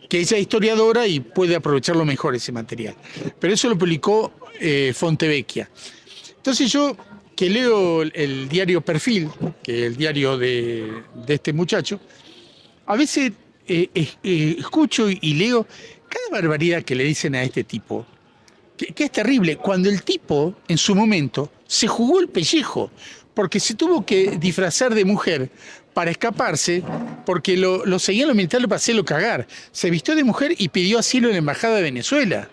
que ella es historiadora y puede aprovecharlo mejor ese material. Pero eso lo publicó Fontevecchia. Entonces yo, que leo el diario Perfil, que es el diario de este muchacho, a veces escucho y leo cada barbaridad que le dicen a este tipo, que es terrible. Cuando el tipo, en su momento, se jugó el pellejo, porque se tuvo que disfrazar de mujer para escaparse, porque lo seguían los militares para hacerlo cagar. Se vistió de mujer y pidió asilo en la Embajada de Venezuela.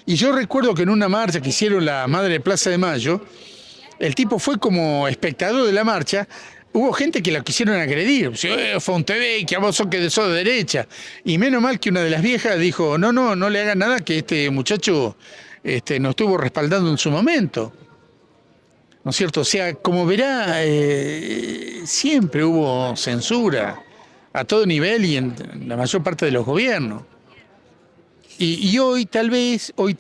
Y yo recuerdo que en una marcha que hicieron la Madre de Plaza de Mayo, el tipo fue como espectador de la marcha. Hubo gente que la quisieron agredir. Fontevecchia, vos sos de derecha. Y menos mal que una de las viejas dijo, no le hagan nada, que este muchacho nos estuvo respaldando en su momento. ¿No es cierto? O sea, como verá, siempre hubo censura a todo nivel y en la mayor parte de los gobiernos. Y hoy tal vez, yo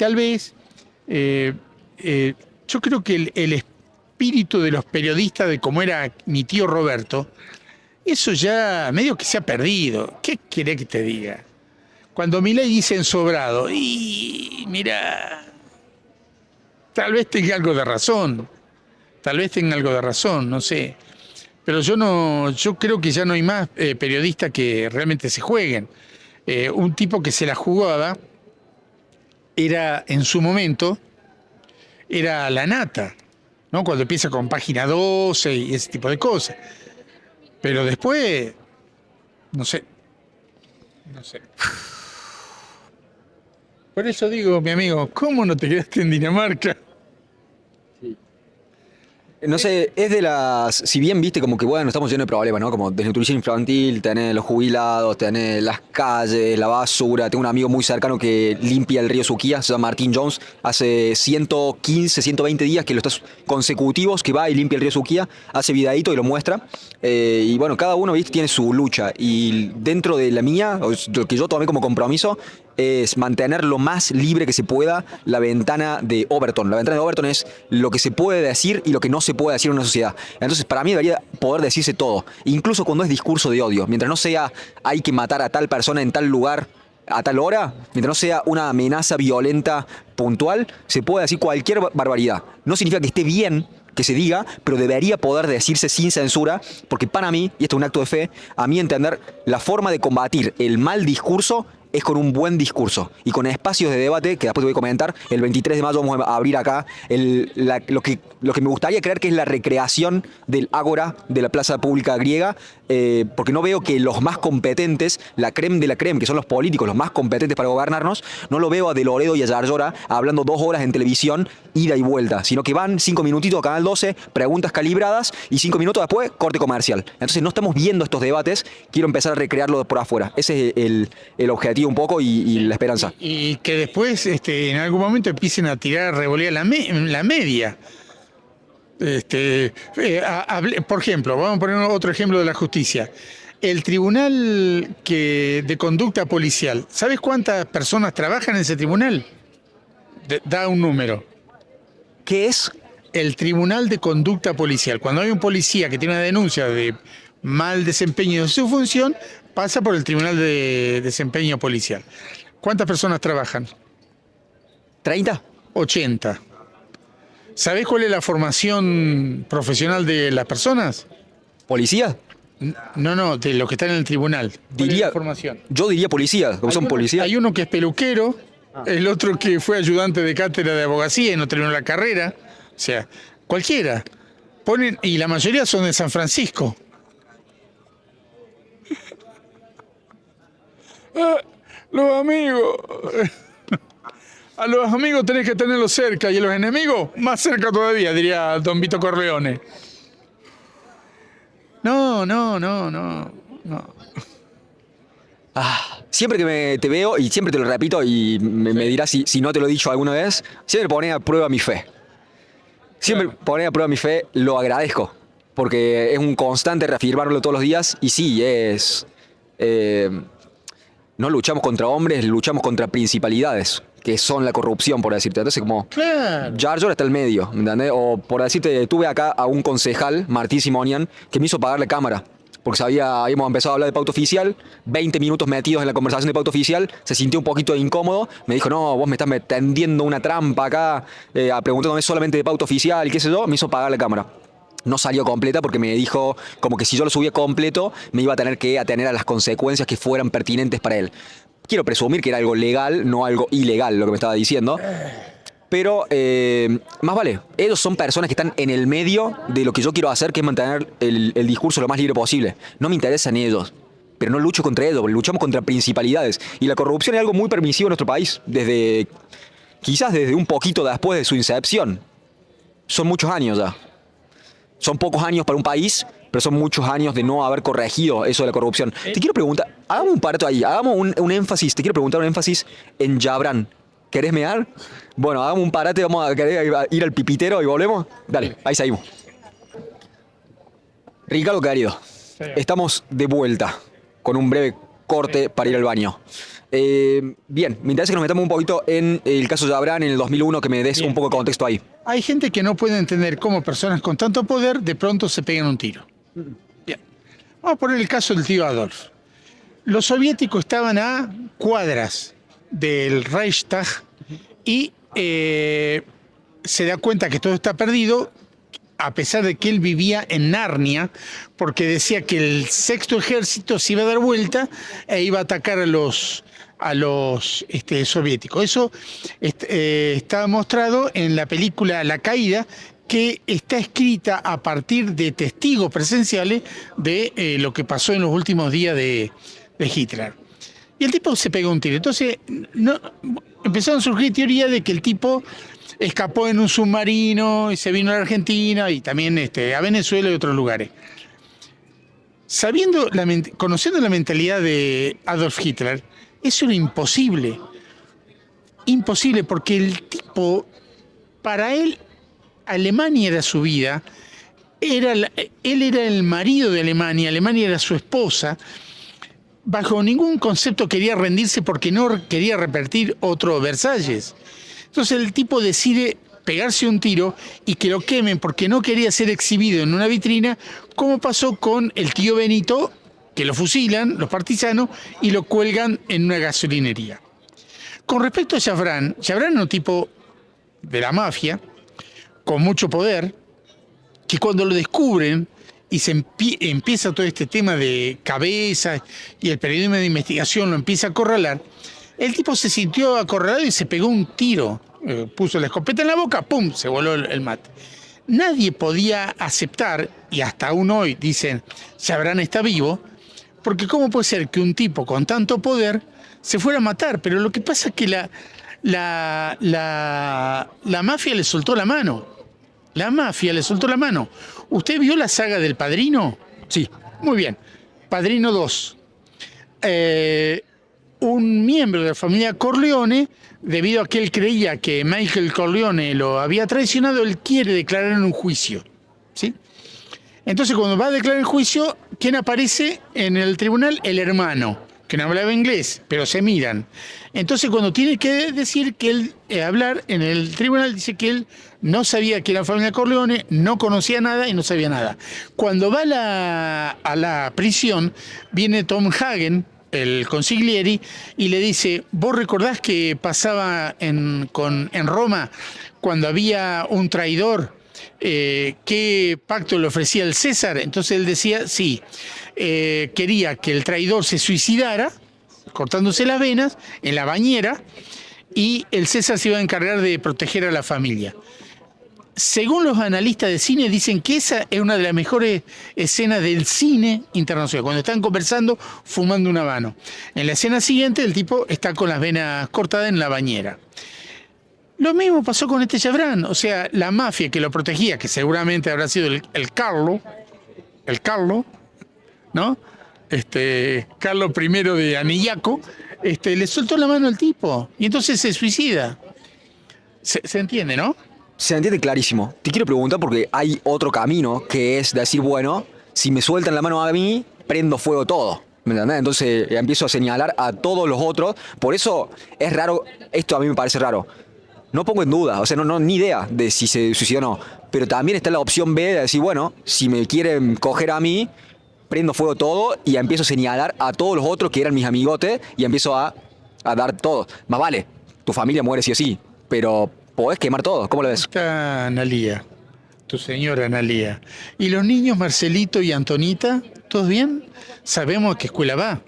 creo que el espíritu de los periodistas, de como era mi tío Roberto, eso ya medio que se ha perdido. ¿Qué querés que te diga? Cuando Milei dice ensobrado, y mira, tal vez tenga algo de razón, no sé. Pero yo creo que ya no hay más periodistas que realmente se jueguen. Un tipo que se la jugaba era, en su momento, era la nata, ¿no? Cuando empieza con Página 12 y ese tipo de cosas. Pero después, no sé. Por eso digo, mi amigo, ¿cómo no te quedaste en Dinamarca? No sé, es de las... Si bien viste como que, bueno, estamos llenos de problemas, ¿no? Como desnutrición infantil, tenés los jubilados, tenés las calles, la basura. Tengo un amigo muy cercano que limpia el río Suquía, se llama Martín Jones. Hace 115, 120 días que lo estás consecutivos que va y limpia el río Suquía, hace videíto y lo muestra. Y bueno, cada uno, ¿viste? Tiene su lucha. Y dentro de la mía, lo que yo tomé como compromiso, es mantener lo más libre que se pueda la ventana de Overton. La ventana de Overton es lo que se puede decir y lo que no se se puede decir en una sociedad. Entonces, para mí debería poder decirse todo, incluso cuando es discurso de odio. Mientras no sea hay que matar a tal persona en tal lugar a tal hora, mientras no sea una amenaza violenta puntual, se puede decir cualquier barbaridad. No significa que esté bien que se diga, pero debería poder decirse sin censura, porque para mí, y esto es un acto de fe, a mí entender, la forma de combatir el mal discurso es con un buen discurso y con espacios de debate, que después te voy a comentar. El 23 de mayo vamos a abrir acá lo que me gustaría creer que es la recreación del Ágora de la plaza pública griega, porque no veo que los más competentes, la creme de la creme, que son los políticos, los más competentes para gobernarnos, no lo veo a De Loredo y a Yarlora hablando 2 horas en televisión, ida y vuelta, sino que van 5 minutitos a Canal 12, preguntas calibradas y 5 minutos después, corte comercial. Entonces no estamos viendo estos debates, quiero empezar a recrearlo por afuera. Ese es el objetivo un poco y la esperanza. Y que después en algún momento empiecen a tirar, a revolear la media. Por ejemplo, vamos a poner otro ejemplo de la justicia. El Tribunal de Conducta Policial, ¿sabes cuántas personas trabajan en ese tribunal? Da un número. ¿Qué es? El Tribunal de Conducta Policial. Cuando hay un policía que tiene una denuncia de mal desempeño de su función, pasa por el Tribunal de Desempeño Policial. ¿Cuántas personas trabajan? ¿30? 80. ¿Sabés cuál es la formación profesional de las personas? ¿Policía? No, de los que están en el tribunal. ¿Cuál es la formación? Yo diría policía, como son policías. Hay uno que es peluquero, el otro que fue ayudante de cátedra de abogacía y no terminó la carrera. O sea, cualquiera. Y la mayoría son de San Francisco. Los amigos. A los amigos tenés que tenerlos cerca y a los enemigos más cerca todavía, diría don Vito Corleone. No. Siempre que te veo, y siempre te lo repito, y me dirás si no te lo he dicho alguna vez, siempre pones a prueba mi fe. Siempre pones a prueba mi fe, lo agradezco, porque es un constante reafirmarlo todos los días, y sí, no luchamos contra hombres, luchamos contra principalidades, que son la corrupción, por decirte. Entonces, como Claro. Yarlora está al medio, ¿me entendés? O por decirte, tuve acá a un concejal, Martín Simonian, que me hizo pagar la cámara. Porque habíamos empezado a hablar de pauta oficial, 20 minutos metidos en la conversación de pauta oficial, se sintió un poquito incómodo, me dijo, no, vos me estás tendiendo una trampa acá, preguntándome solamente de pauta oficial, qué sé yo, me hizo pagar la cámara. No salió completa porque me dijo como que si yo lo subía completo me iba a tener que atener a las consecuencias que fueran pertinentes para él. Quiero presumir que era algo legal, no algo ilegal lo que me estaba diciendo. Pero más vale, ellos son personas que están en el medio de lo que yo quiero hacer, que es mantener el discurso lo más libre posible. No me interesan ellos, pero no lucho contra ellos, luchamos contra principalidades. Y la corrupción es algo muy permisivo en nuestro país, quizás desde un poquito después de su incepción. Son muchos años ya. Son pocos años para un país, pero son muchos años de no haber corregido eso de la corrupción. Te quiero preguntar, hagamos un parto ahí, hagamos un énfasis, te quiero preguntar un énfasis en Yabran. ¿Querés mear? Bueno, hagamos un parate, vamos a querer ir al pipitero y volvemos. Dale, ahí seguimos. Ricardo querido, estamos de vuelta con un breve corte para ir al baño. Bien, me interesa que nos metamos un poquito en el caso de Yabran en el 2001, que me des un poco de contexto ahí. Hay gente que no puede entender cómo personas con tanto poder de pronto se pegan un tiro. Bien. Vamos a poner el caso del tío Adolf. Los soviéticos estaban a cuadras del Reichstag y se da cuenta que todo está perdido, a pesar de que él vivía en Narnia, porque decía que el sexto ejército se iba a dar vuelta e iba a atacar a los soviéticos. Eso está mostrado en la película La Caída, que está escrita a partir de testigos presenciales de lo que pasó en los últimos días de Hitler. Y el tipo se pegó un tiro. Entonces empezaron a surgir teorías de que el tipo escapó en un submarino y se vino a la Argentina y también a Venezuela y otros lugares. Conociendo la mentalidad de Adolf Hitler, eso era imposible. Imposible, porque el tipo, para él, Alemania era su vida, él era el marido de Alemania era su esposa. Bajo ningún concepto quería rendirse porque no quería repetir otro Versalles. Entonces el tipo decide pegarse un tiro y que lo quemen porque no quería ser exhibido en una vitrina, como pasó con el tío Benito, que lo fusilan los partisanos y lo cuelgan en una gasolinería. Con respecto a Shafran era un tipo de la mafia, con mucho poder, que cuando lo descubren y se empieza todo este tema de cabezas y el periodismo de investigación lo empieza a acorralar, el tipo se sintió acorralado y se pegó un tiro. Puso la escopeta en la boca, ¡pum!, se voló el mate. Nadie podía aceptar, y hasta aún hoy dicen, Shafran está vivo, porque ¿cómo puede ser que un tipo con tanto poder se fuera a matar? Pero lo que pasa es que la mafia le soltó la mano. La mafia le soltó la mano. ¿Usted vio la saga del Padrino? Sí. Muy bien. Padrino 2. Un miembro de la familia Corleone, debido a que él creía que Michael Corleone lo había traicionado, él quiere declarar en un juicio. ¿Sí? Entonces, cuando va a declarar el juicio, ¿quién aparece en el tribunal? El hermano, que no hablaba inglés, pero se miran. Entonces, cuando tiene que decir que él, hablar en el tribunal, dice que él no sabía que era familia Corleone, no conocía nada y no sabía nada. Cuando va a la prisión, viene Tom Hagen, el consiglieri, y le dice, ¿vos recordás que pasaba en Roma cuando había un traidor? ¿Qué pacto le ofrecía el César? Entonces él decía, sí, quería que el traidor se suicidara, cortándose las venas, en la bañera, y el César se iba a encargar de proteger a la familia. Según los analistas de cine, dicen que esa es una de las mejores escenas del cine internacional, cuando están conversando, fumando un habano. En la escena siguiente, el tipo está con las venas cortadas en la bañera. Lo mismo pasó con este Shafran, o sea, la mafia que lo protegía, que seguramente habrá sido el Carlo, ¿no? Carlo I de Anillaco, le soltó la mano al tipo y entonces se suicida. ¿Se entiende, no? Se entiende clarísimo. Te quiero preguntar porque hay otro camino que es decir, bueno, si me sueltan la mano a mí, prendo fuego todo. ¿Me entendés? Entonces empiezo a señalar a todos los otros. Por eso es raro, esto a mí me parece raro. No pongo en duda, o sea, no ni idea de si se suicidó o no. Pero también está la opción B de decir, bueno, si me quieren coger a mí, prendo fuego todo y empiezo a señalar a todos los otros que eran mis amigotes y empiezo a dar todo. Más vale, tu familia muere sí o sí, pero podés quemar todo. ¿Cómo lo ves? Está Analía, tu señora Analía. ¿Y los niños Marcelito y Antonita? ¿Todos bien? ¿Sabemos a qué escuela va?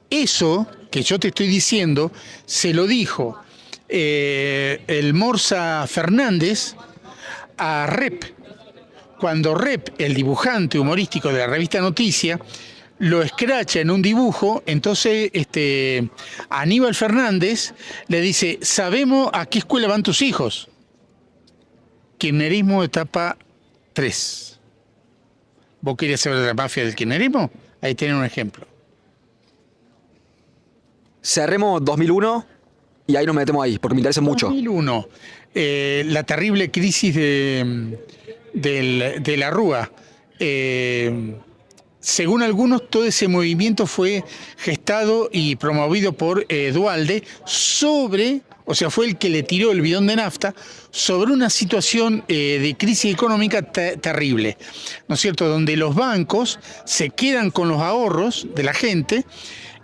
Eso que yo te estoy diciendo se lo dijo el Morsa Fernández a Rep. Cuando Rep, el dibujante humorístico de la revista Noticia, lo escracha en un dibujo, entonces Aníbal Fernández le dice, sabemos a qué escuela van tus hijos. Kirchnerismo etapa 3. ¿Vos querías saber de la mafia del kirchnerismo? Ahí tienen un ejemplo. Cerremos 2001 y ahí nos metemos ahí, porque me interesa mucho. 2001, la terrible crisis de la Rúa. Según algunos, todo ese movimiento fue gestado y promovido por Duhalde fue el que le tiró el bidón de nafta sobre una situación de crisis económica terrible, ¿no es cierto?, donde los bancos se quedan con los ahorros de la gente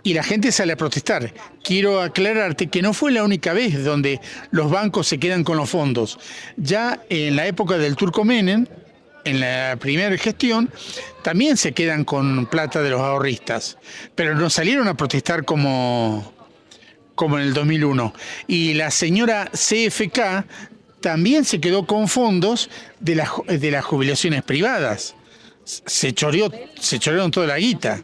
y la gente sale a protestar. Quiero aclararte que no fue la única vez donde los bancos se quedan con los fondos. Ya en la época del Turco Menem, en la primera gestión, también se quedan con plata de los ahorristas, pero no salieron a protestar como en el 2001. Y la señora CFK también se quedó con fondos de las jubilaciones privadas. Se chorearon toda la guita.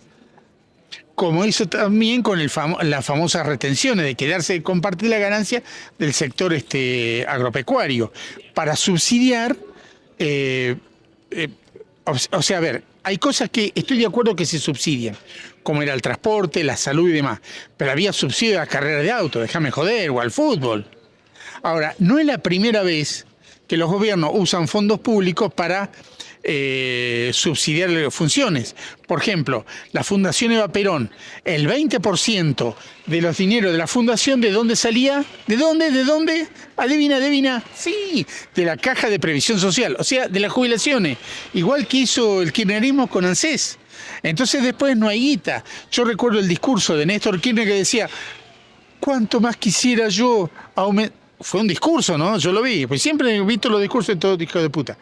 Como hizo también con las famosas retenciones, de quedarse con parte de la ganancia del sector agropecuario, para subsidiar. O sea, a ver, hay cosas que estoy de acuerdo que se subsidian, como era el transporte, la salud y demás, pero había subsidio a las carreras de auto, déjame joder, o al fútbol. Ahora, no es la primera vez que los gobiernos usan fondos públicos para subsidiar funciones. Por ejemplo, la Fundación Eva Perón, el 20% de los dineros de la fundación, ¿de dónde salía? ¿De dónde? ¿De dónde? Adivina, adivina. Sí, de la Caja de Previsión Social, o sea, de las jubilaciones. Igual que hizo el kirchnerismo con ANSES. Entonces después no hay guita. Yo recuerdo el discurso de Néstor Kirchner que decía, ¿cuánto más quisiera yo aumentar? Fue un discurso, ¿no? Yo lo vi, pues siempre he visto los discursos de todos hijos de puta.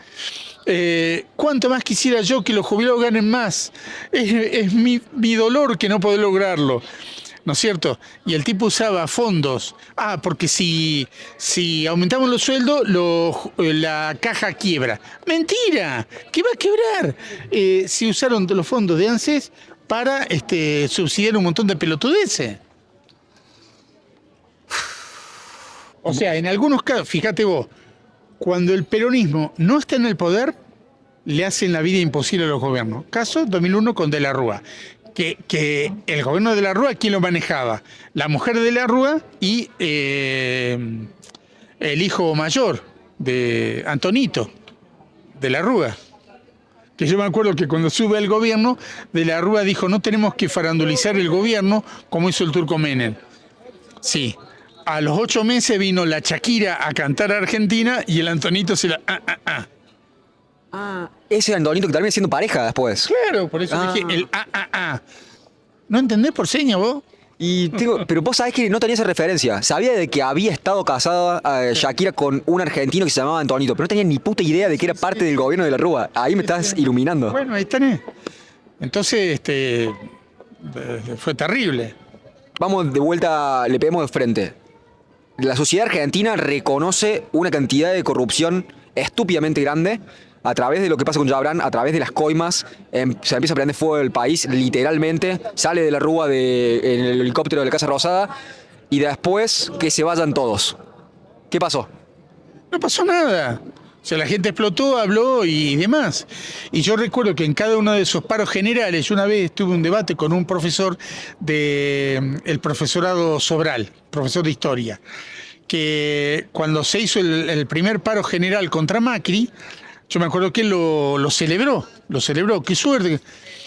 ¿Cuánto más quisiera yo que los jubilados ganen más? Es mi dolor que no poder lograrlo, ¿no es cierto? Y el tipo usaba fondos. Porque si aumentamos los sueldos, la caja quiebra. ¡Mentira! ¿Qué va a quebrar? Si usaron los fondos de ANSES para subsidiar un montón de pelotudeces. O sea, en algunos casos, fíjate vos, cuando el peronismo no está en el poder, le hacen la vida imposible a los gobiernos. Caso 2001 con De la Rúa. Que el gobierno de la Rúa, ¿quién lo manejaba? La mujer de la Rúa y el hijo mayor de Antonito de la Rúa. Que yo me acuerdo que cuando sube al gobierno, De la Rúa dijo, no tenemos que farandulizar el gobierno como hizo el Turco Menem. Sí. A los 8 meses vino la Shakira a cantar a Argentina y el Antonito se la... Ese Antonito que termina siendo pareja después. Claro, por eso dije el ¿No entendés por seña vos? Pero vos sabés que no tenía esa referencia. Sabía de que había estado casada Shakira con un argentino que se llamaba Antonito, pero no tenía ni puta idea de que era parte del gobierno de la Rúa. Ahí me estás iluminando. Bueno, ahí tenés. Entonces, fue terrible. Vamos de vuelta, le pegamos de frente. La sociedad argentina reconoce una cantidad de corrupción estúpidamente grande a través de lo que pasa con Jabran, a través de las coimas. Se empieza a prender fuego el país, literalmente. Sale de la Rúa en el helicóptero de la Casa Rosada y después que se vayan todos. ¿Qué pasó? No pasó nada. O sea, la gente explotó, habló y demás. Y yo recuerdo que en cada uno de esos paros generales, yo una vez tuve un debate con un profesor del profesorado Sobral, profesor de historia, que cuando se hizo el primer paro general contra Macri, yo me acuerdo que él lo celebró, qué suerte.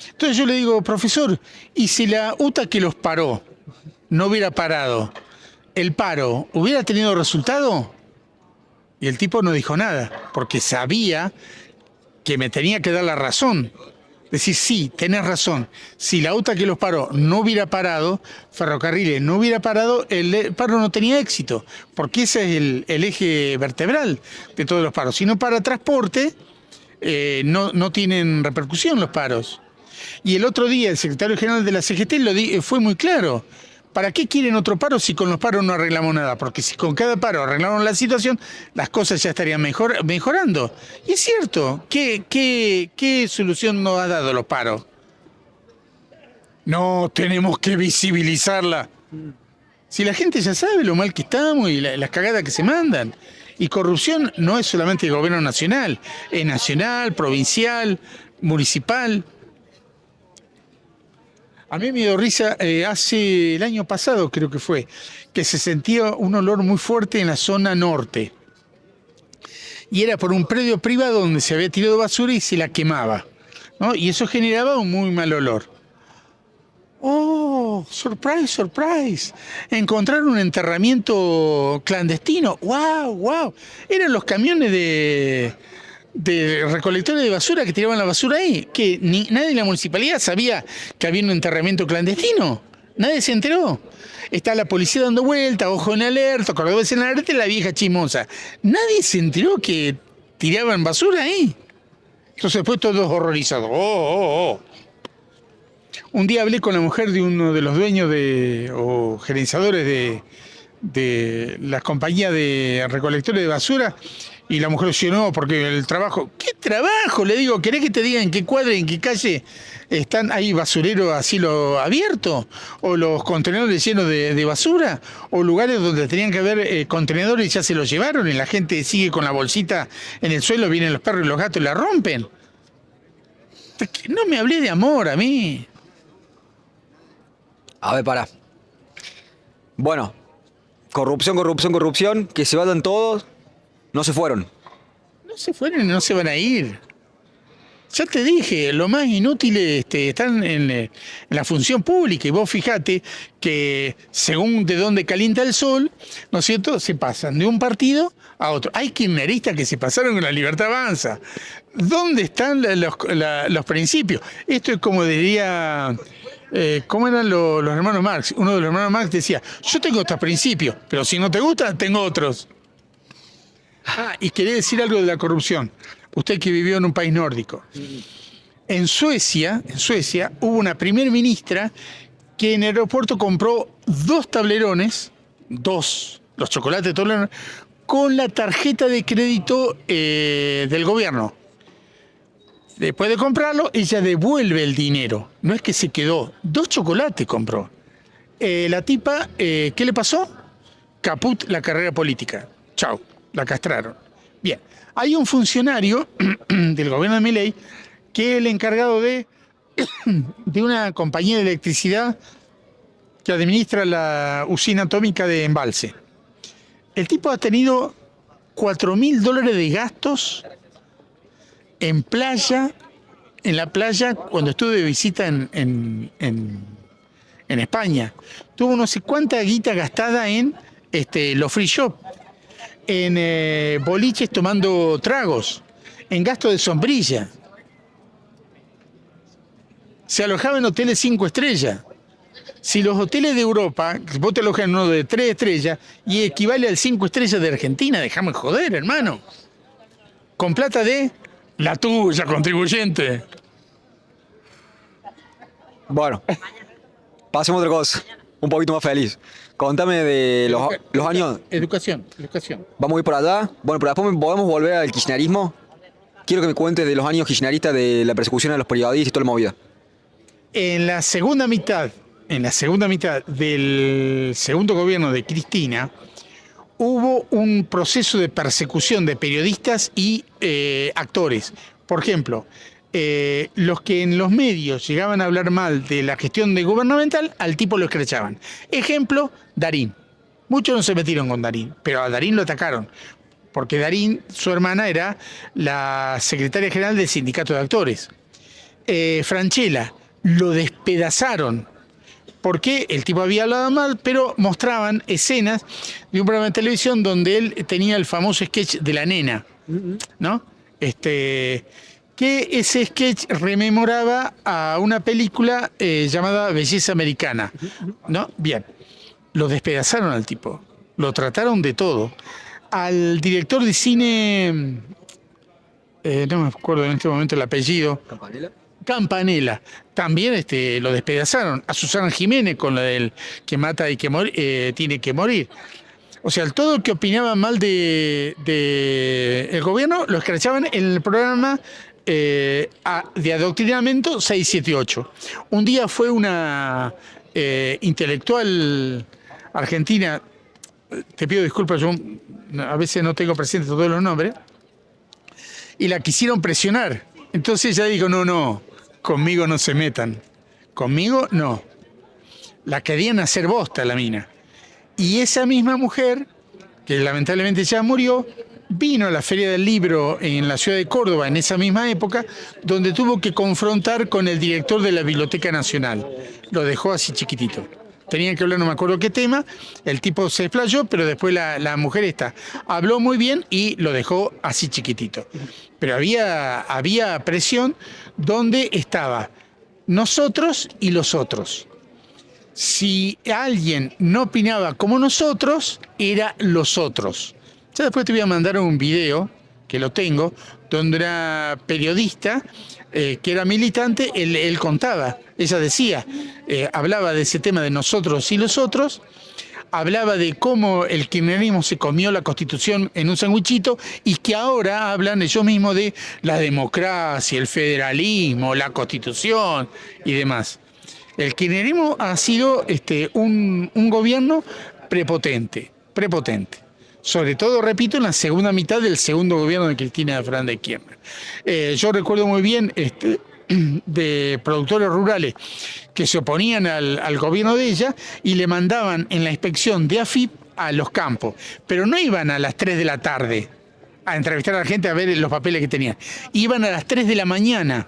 Entonces yo le digo, profesor, ¿y si la UTA que los paró no hubiera parado, el paro hubiera tenido resultado? Y el tipo no dijo nada, porque sabía que me tenía que dar la razón. Decir, sí, tenés razón. Si la UTA que los paró no hubiera parado, Ferrocarriles no hubiera parado, el paro no tenía éxito, porque ese es el eje vertebral de todos los paros. Si no para transporte, no tienen repercusión los paros. Y el otro día el secretario general de la CGT fue muy claro. ¿Para qué quieren otro paro si con los paros no arreglamos nada? Porque si con cada paro arreglamos la situación, las cosas ya estarían mejorando. Y es cierto, ¿qué solución nos ha dado los paros? No, tenemos que visibilizarla. Si la gente ya sabe lo mal que estamos y las cagadas que se mandan. Y corrupción no es solamente el gobierno nacional, es nacional, provincial, municipal. A mí me dio risa, hace el año pasado creo que fue, que se sentía un olor muy fuerte en la zona norte. Y era por un predio privado donde se había tirado basura y se la quemaba, ¿no? Y eso generaba un muy mal olor. ¡Oh! ¡Surprise, surprise! Encontraron un enterramiento clandestino. ¡Wow, wow! Eran los camiones de recolectores de basura que tiraban la basura ahí, que nadie en la municipalidad sabía que había un enterramiento clandestino. Nadie se enteró. Está la policía dando vueltas, ojo en alerta, corredores en alerta y la vieja chismosa. Nadie se enteró que tiraban basura ahí. Entonces después todos horrorizados. ¡Oh! Un día hablé con la mujer de uno de los dueños o gerenciadores de las compañías de recolectores de basura. Y la mujer decía, no, porque el trabajo... ¿Qué trabajo? Le digo, ¿querés que te diga en qué cuadra, en qué calle están ahí basureros a cielo abierto? ¿O los contenedores llenos de basura? ¿O lugares donde tenían que haber contenedores y ya se los llevaron y la gente sigue con la bolsita en el suelo, vienen los perros y los gatos y la rompen? No me hablé de amor a mí. A ver, pará. Bueno, corrupción, que se vayan todos. No se fueron. No se fueron y no se van a ir. Ya te dije, lo más inútiles están en la función pública. Y vos fijate que según de dónde calienta el sol, ¿no es cierto?, se pasan de un partido a otro. Hay kirchneristas que se pasaron con la Libertad Avanza. ¿Dónde están los principios? Esto es como diría... ¿cómo eran los hermanos Marx? Uno de los hermanos Marx decía, yo tengo estos principios, pero si no te gustan, tengo otros. Ah, y quería decir algo de la corrupción. Usted que vivió en un país nórdico. En Suecia hubo una primer ministra que en el aeropuerto compró 2 tablerones, los chocolates tablerones, con la tarjeta de crédito del gobierno. Después de comprarlo, ella devuelve el dinero. No es que se quedó. 2 chocolates compró. La tipa, ¿qué le pasó? Caput la carrera política. Chau, la castraron. Bien, hay un funcionario del gobierno de Milei que es el encargado de una compañía de electricidad que administra la usina atómica de Embalse. El tipo ha tenido $4.000 de gastos en la playa, cuando estuve de visita en España. Tuvo no sé cuánta guita gastada en los free shop, en boliches tomando tragos, en gasto de sombrilla. Se alojaba en hoteles 5 estrellas. Si los hoteles de Europa, vos te alojas en uno de 3 estrellas y equivale al 5 estrellas de Argentina, déjame joder, hermano. Con plata de la tuya, contribuyente. Bueno, pasemos a otra cosa, un poquito más feliz. Contame de los años... Educación. Vamos a ir por allá. Bueno, pero después podemos volver al kirchnerismo. Quiero que me cuentes de los años kirchneristas, de la persecución a los periodistas y toda la movida. En la segunda mitad del segundo gobierno de Cristina, hubo un proceso de persecución de periodistas y actores. Por ejemplo, los que en los medios llegaban a hablar mal de la gestión gubernamental, al tipo lo escrachaban. Ejemplo, Darín. Muchos no se metieron con Darín, pero a Darín lo atacaron. Porque Darín, su hermana, era la secretaria general del sindicato de actores. Francella, lo despedazaron. Porque el tipo había hablado mal, pero mostraban escenas de un programa de televisión donde él tenía el famoso sketch de la nena, ¿no? Que ese sketch rememoraba a una película llamada Belleza Americana, ¿no? Bien, lo despedazaron al tipo, lo trataron de todo. Al director de cine, no me acuerdo en este momento el apellido. Campanella, también lo despedazaron. A Susana Jiménez con la del que mata y que tiene que morir. O sea, todo el que opinaba mal de el gobierno lo escrachaban en el programa de adoctrinamiento 678. Un día fue una intelectual argentina, te pido disculpas, yo a veces no tengo presente todos los nombres, y la quisieron presionar. Entonces ella dijo, no, conmigo no se metan. Conmigo no. La querían hacer bosta la mina. Y esa misma mujer, que lamentablemente ya murió, vino a la Feria del Libro en la ciudad de Córdoba en esa misma época, donde tuvo que confrontar con el director de la Biblioteca Nacional. Lo dejó así chiquitito. Tenían que hablar, no me acuerdo qué tema, el tipo se explayó, pero después la mujer habló muy bien y lo dejó así chiquitito. Pero había presión donde estaba nosotros y los otros. Si alguien no opinaba como nosotros, era los otros. Ya después te voy a mandar un video, que lo tengo, donde una periodista que era militante, él contaba, ella decía, hablaba de ese tema de nosotros y los otros, hablaba de cómo el kirchnerismo se comió la Constitución en un sandwichito y que ahora hablan ellos mismos de la democracia, el federalismo, la Constitución y demás. El kirchnerismo ha sido un gobierno prepotente. Sobre todo, repito, en la segunda mitad del segundo gobierno de Cristina Fernández de Kirchner. Yo recuerdo muy bien de productores rurales que se oponían al gobierno de ella y le mandaban en la inspección de AFIP a los campos, pero no iban a las 3 de la tarde, a entrevistar a la gente, a ver los papeles que tenían. Iban a las 3 de la mañana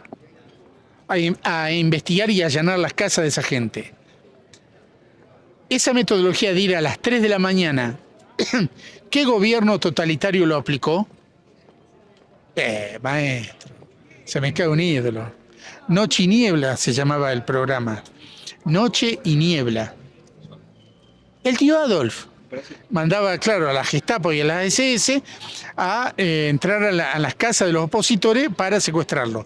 a investigar y allanar las casas de esa gente. Esa metodología de ir a las 3 de la mañana, ¿qué gobierno totalitario lo aplicó? Maestro, se me cae un ídolo. Noche y Niebla se llamaba el programa. Noche y Niebla. El tío Adolf mandaba, claro, a la Gestapo y a la SS a entrar a las casas de los opositores para secuestrarlos.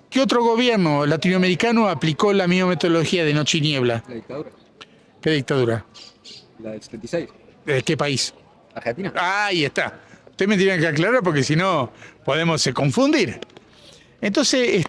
¿Qué otro gobierno latinoamericano aplicó la misma metodología de Noche y Niebla? La dictadura. ¿Qué dictadura? La del 76. ¿De qué país? Argentina. Ahí está. Usted me tiene que aclarar porque si no podemos confundir. Entonces,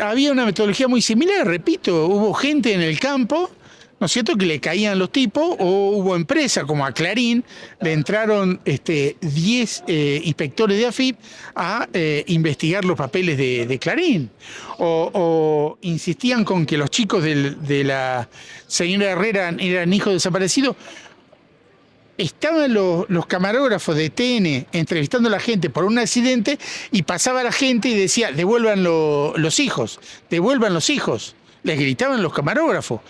había una metodología muy similar, repito, hubo gente en el campo, ¿no es cierto?, que le caían los tipos, o hubo empresas como a Clarín, le entraron 10 inspectores de AFIP a investigar los papeles de Clarín, o insistían con que los chicos de la señora Herrera eran hijos desaparecidos. Estaban los camarógrafos de TN entrevistando a la gente por un accidente y pasaba la gente y decía, devuelvan los hijos, devuelvan los hijos. Les gritaban los camarógrafos.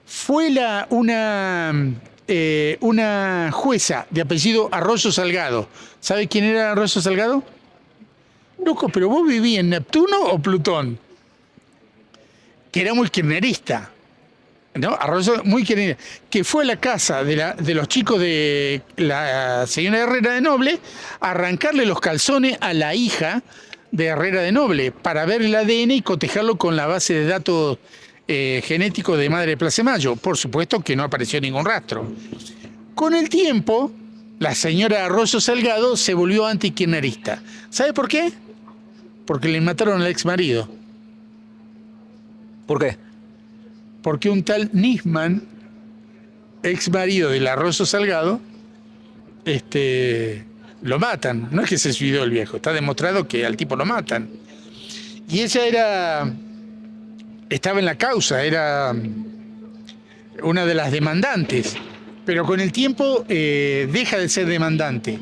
Fue una jueza de apellido Arroyo Salgado. ¿Sabe quién era Arroyo Salgado? Loco, pero vos vivías en Neptuno o Plutón. Que era muy kirchnerista. ¿No? Arroyo, muy querido, que fue a la casa de los chicos de la señora Herrera de Noble a arrancarle los calzones a la hija de Herrera de Noble para ver el ADN y cotejarlo con la base de datos genéticos de Madre de Plaza de Mayo. Por supuesto que no apareció ningún rastro. Con el tiempo, la señora Arroyo Salgado se volvió antikirchnerista. ¿Sabe por qué? Porque le mataron al ex marido. ¿Por qué? Porque un tal Nisman, ex marido del Arroyo Salgado, lo matan. No es que se suicidó el viejo, está demostrado que al tipo lo matan. Y ella estaba en la causa, era una de las demandantes, pero con el tiempo deja de ser demandante,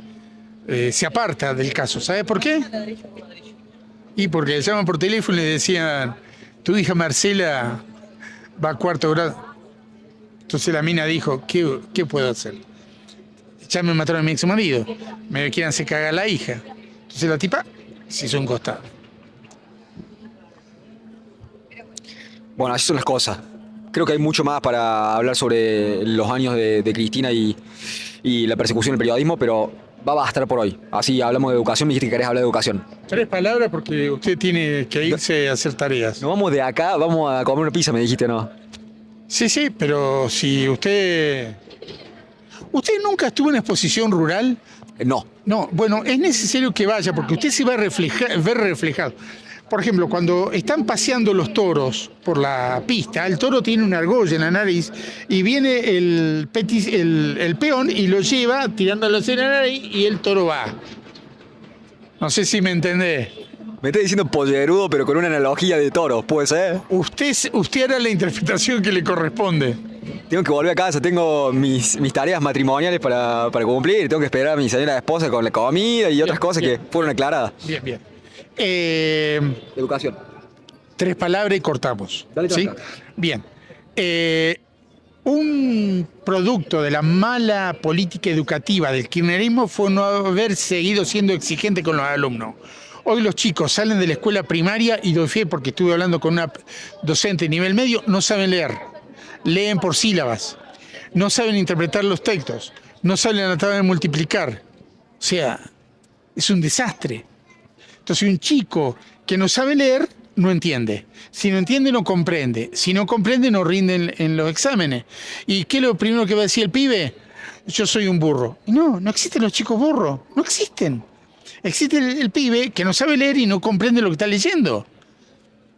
se aparta del caso. ¿Sabe por qué? Y porque le llaman por teléfono y le decían, tu hija Marcela va a 4º grado. Entonces la mina dijo, ¿qué puedo hacer? Ya me mataron a mi ex marido, me quieren hacer cagar a la hija. Entonces la tipa se hizo un costado. Bueno, así son las cosas. Creo que hay mucho más para hablar sobre los años de Cristina y la persecución del periodismo, pero va a bastar por hoy. Así hablamos de educación, me dijiste que querés hablar de educación. 3 palabras porque usted tiene que irse a hacer tareas. Nos vamos de acá, vamos a comer una pizza, me dijiste, ¿no? Sí, pero si usted... ¿Usted nunca estuvo en una exposición rural? No. No, bueno, es necesario que vaya porque usted se va a ver reflejado. Por ejemplo, cuando están paseando los toros por la pista, el toro tiene una argolla en la nariz y viene el peón y lo lleva tirándolo en la nariz y el toro va. No sé si me entendés. Me estás diciendo pollerudo, pero con una analogía de toros, ¿puede ser? Usted hará la interpretación que le corresponde. Tengo que volver a casa, tengo mis tareas matrimoniales para cumplir, tengo que esperar a mi señora esposa con la comida y otras cosas que fueron aclaradas. Bien. Educación. 3 palabras y cortamos. Dale, ¿sí? Bien. Un producto de la mala política educativa del kirchnerismo fue no haber seguido siendo exigente con los alumnos. Hoy los chicos salen de la escuela primaria y doy fe porque estuve hablando con una docente de nivel medio, no saben leer. Leen por sílabas. No saben interpretar los textos. No saben la tabla de multiplicar. O sea, es un desastre. Entonces un chico que no sabe leer, no entiende. Si no entiende, no comprende. Si no comprende, no rinde en los exámenes. ¿Y qué es lo primero que va a decir el pibe? Yo soy un burro. No existen los chicos burros. No existen. Existe el pibe que no sabe leer y no comprende lo que está leyendo.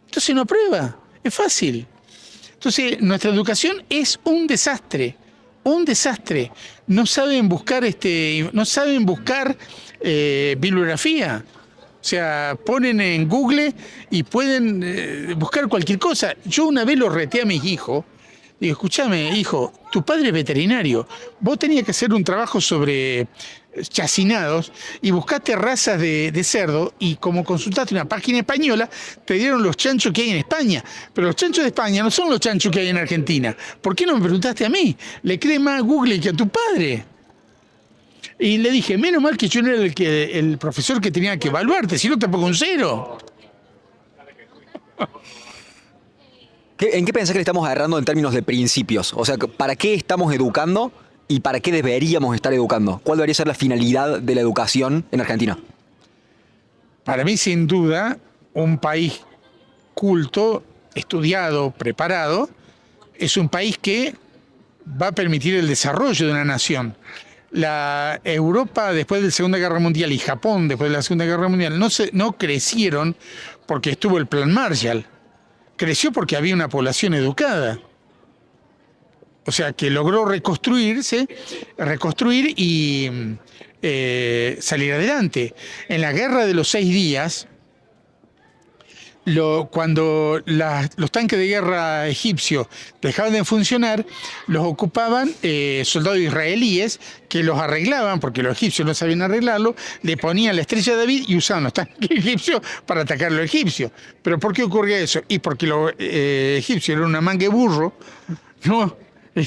Entonces no aprueba. Es fácil. Entonces nuestra educación es un desastre. Un desastre. No saben buscar bibliografía. O sea, ponen en Google y pueden buscar cualquier cosa. Yo una vez lo reté a mis hijos. Digo, escúchame, hijo, tu padre es veterinario. Vos tenías que hacer un trabajo sobre chacinados, y buscaste razas de cerdo, y como consultaste una página española, te dieron los chanchos que hay en España. Pero los chanchos de España no son los chanchos que hay en Argentina. ¿Por qué no me preguntaste a mí? Le crees más a Google que a tu padre. Y le dije, menos mal que yo no era el profesor que tenía que evaluarte, si no te pongo un 0. ¿En qué pensás que le estamos agarrando en términos de principios? O sea, ¿para qué estamos educando y para qué deberíamos estar educando? ¿Cuál debería ser la finalidad de la educación en Argentina? Para mí, sin duda, un país culto, estudiado, preparado, es un país que va a permitir el desarrollo de una nación. La Europa después de la Segunda Guerra Mundial y Japón después de la Segunda Guerra Mundial no crecieron porque estuvo el Plan Marshall. Creció porque había una población educada. O sea, que logró reconstruir y salir adelante. En la Guerra de los 6 días, cuando los tanques de guerra egipcios dejaban de funcionar, los ocupaban soldados israelíes que los arreglaban, porque los egipcios no sabían arreglarlo, le ponían la estrella de David y usaban los tanques egipcios para atacar a los egipcios. ¿Pero por qué ocurría eso? Y porque los egipcios eran una manga de burro, ¿no?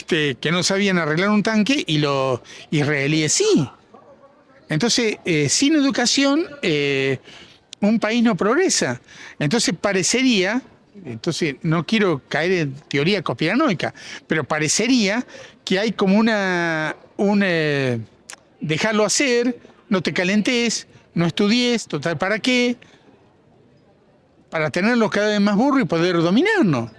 Que no sabían arreglar un tanque, y los israelíes sí. Entonces, sin educación, un país no progresa. Entonces no quiero caer en teoría conspiranoica, pero parecería que hay como dejarlo hacer, no te calentes, no estudies, total, ¿para qué? Para tenerlos cada vez más burros y poder dominarnos.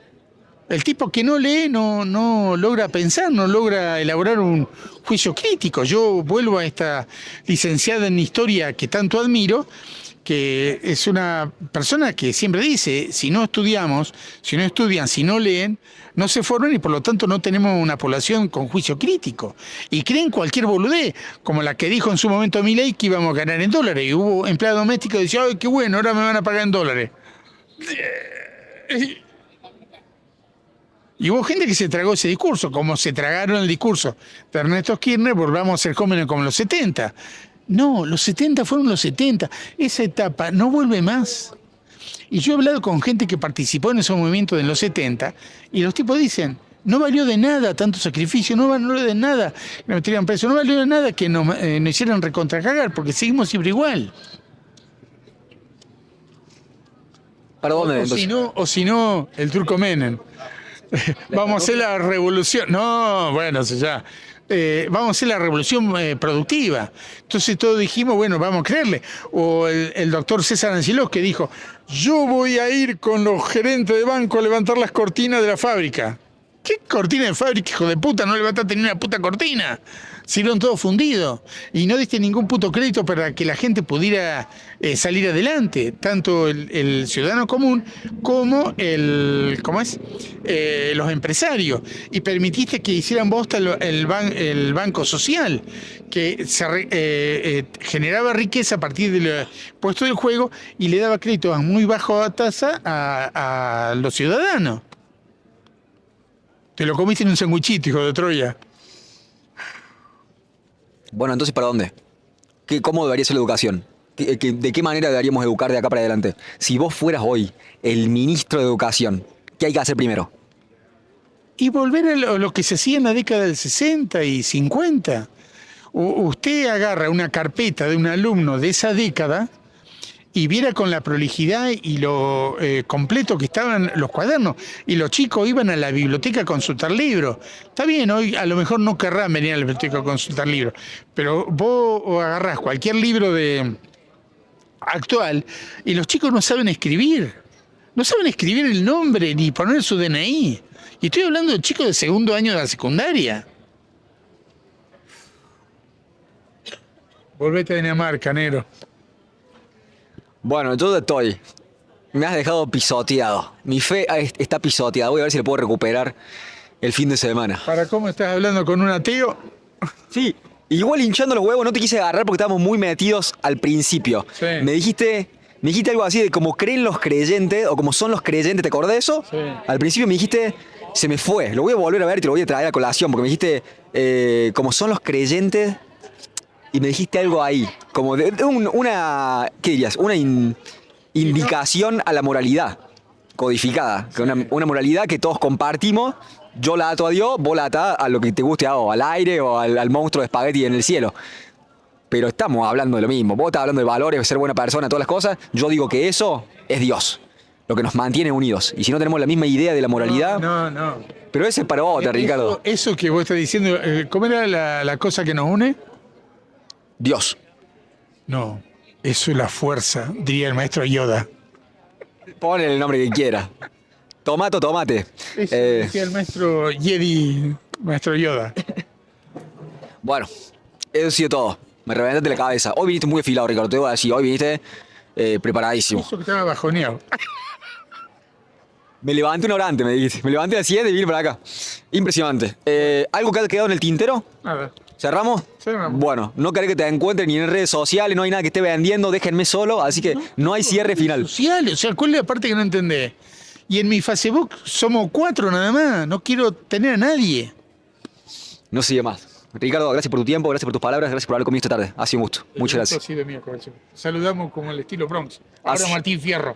El tipo que no lee no logra pensar, no logra elaborar un juicio crítico. Yo vuelvo a esta licenciada en historia que tanto admiro, que es una persona que siempre dice, si no estudiamos, si no estudian, si no leen, no se forman y por lo tanto no tenemos una población con juicio crítico. Y creen cualquier boludez, como la que dijo en su momento Milei que íbamos a ganar en dólares. Y hubo empleados domésticos que decían, ¡ay, qué bueno, ahora me van a pagar en dólares! Y hubo gente que se tragó ese discurso, como se tragaron el discurso de Ernesto Kirchner, volvamos a ser jóvenes como en los 70. No, los 70 fueron los 70. Esa etapa no vuelve más. Y yo he hablado con gente que participó en esos movimientos de los 70 y los tipos dicen, no valió de nada tanto sacrificio, no valió de nada que nos metieran preso, no valió de nada que nos hicieran recontracagar, porque seguimos siempre igual. ¿Para dónde? O si no, el turco Menem. Vamos a hacer la revolución. No, bueno, ya. Vamos a hacer la revolución productiva. Entonces todos dijimos, bueno, vamos a creerle. O el doctor César Ancilós, que dijo, yo voy a ir con los gerentes de banco a levantar las cortinas de la fábrica. ¿Qué cortina de fábrica, hijo de puta? No levantaste ni una puta cortina. Siguieron todos fundidos. Y no diste ningún puto crédito para que la gente pudiera salir adelante. Tanto el ciudadano común como los empresarios. Y permitiste que hicieran bosta el Banco Social, que generaba riqueza a partir del puesto del juego y le daba créditos a muy baja tasa a los ciudadanos. Te lo comiste en un sanguichito, hijo de Troya. Bueno, entonces, ¿para dónde? ¿Cómo debería ser la educación? ¿De qué manera deberíamos educar de acá para adelante? Si vos fueras hoy el ministro de Educación, ¿qué hay que hacer primero? Y volver a lo que se hacía en la década del 60 y 50. Usted agarra una carpeta de un alumno de esa década y viera con la prolijidad y lo completo que estaban los cuadernos. Y los chicos iban a la biblioteca a consultar libros. Está bien, hoy a lo mejor no querrán venir a la biblioteca a consultar libros, pero vos agarrás cualquier libro actual y los chicos no saben escribir. No saben escribir el nombre ni poner su DNI. Y estoy hablando de chicos de segundo año de la secundaria. Volvete a Dinamarca, Nero. Bueno, yo estoy. Me has dejado pisoteado. Mi fe está pisoteada. Voy a ver si le puedo recuperar el fin de semana. ¿Para cómo estás hablando con un ateo? Sí, igual hinchando los huevos no te quise agarrar porque estábamos muy metidos al principio. Sí. Me dijiste algo así de como creen los creyentes o como son los creyentes, ¿te acordás de eso? Sí. Al principio me dijiste, se me fue. Lo voy a volver a ver y te lo voy a traer a colación porque me dijiste como son los creyentes. y me dijiste algo ahí, como una, ¿qué dirías? Una indicación a la moralidad codificada, que una moralidad que todos compartimos. Yo la ato a Dios, vos la atás a lo que te guste, o al aire o al monstruo de espagueti en el cielo. Pero estamos hablando de lo mismo. Vos estás hablando de valores, de ser buena persona, todas las cosas. Yo digo que eso es Dios, lo que nos mantiene unidos. Y si no tenemos la misma idea de la moralidad... No. Pero ese es para vos, Ricardo. Eso que vos estás diciendo, ¿cómo era la cosa que nos une? Dios. No, eso es la fuerza, diría el maestro Yoda. Ponle el nombre que quiera. Tomato, tomate. Eso decía el maestro Jedi, maestro Yoda. Bueno, eso ha sido todo. Me reventaste la cabeza. Hoy viniste muy afilado, Ricardo. Te voy a decir, hoy viniste preparadísimo. Eso que estaba bajoneado. Me levanté una hora antes, me dijiste. Me levanté a las 7 y vine para acá. Impresionante. ¿Algo que ha quedado en el tintero? Nada. ¿Cerramos? Cerramos. Bueno, no querés que te encuentren ni en redes sociales, no hay nada que esté vendiendo, déjenme solo, así que no hay cierre final. Sociales, o sea, ¿cuál es la parte que no entendés? Y en mi Facebook somos 4 nada más, no quiero tener a nadie. No sigue más. Ricardo, gracias por tu tiempo, gracias por tus palabras, gracias por haber conmigo esta tarde. Ha sido un gusto. Muchas gracias. Saludamos como el estilo Bronx. Ahora Así. Martín Fierro.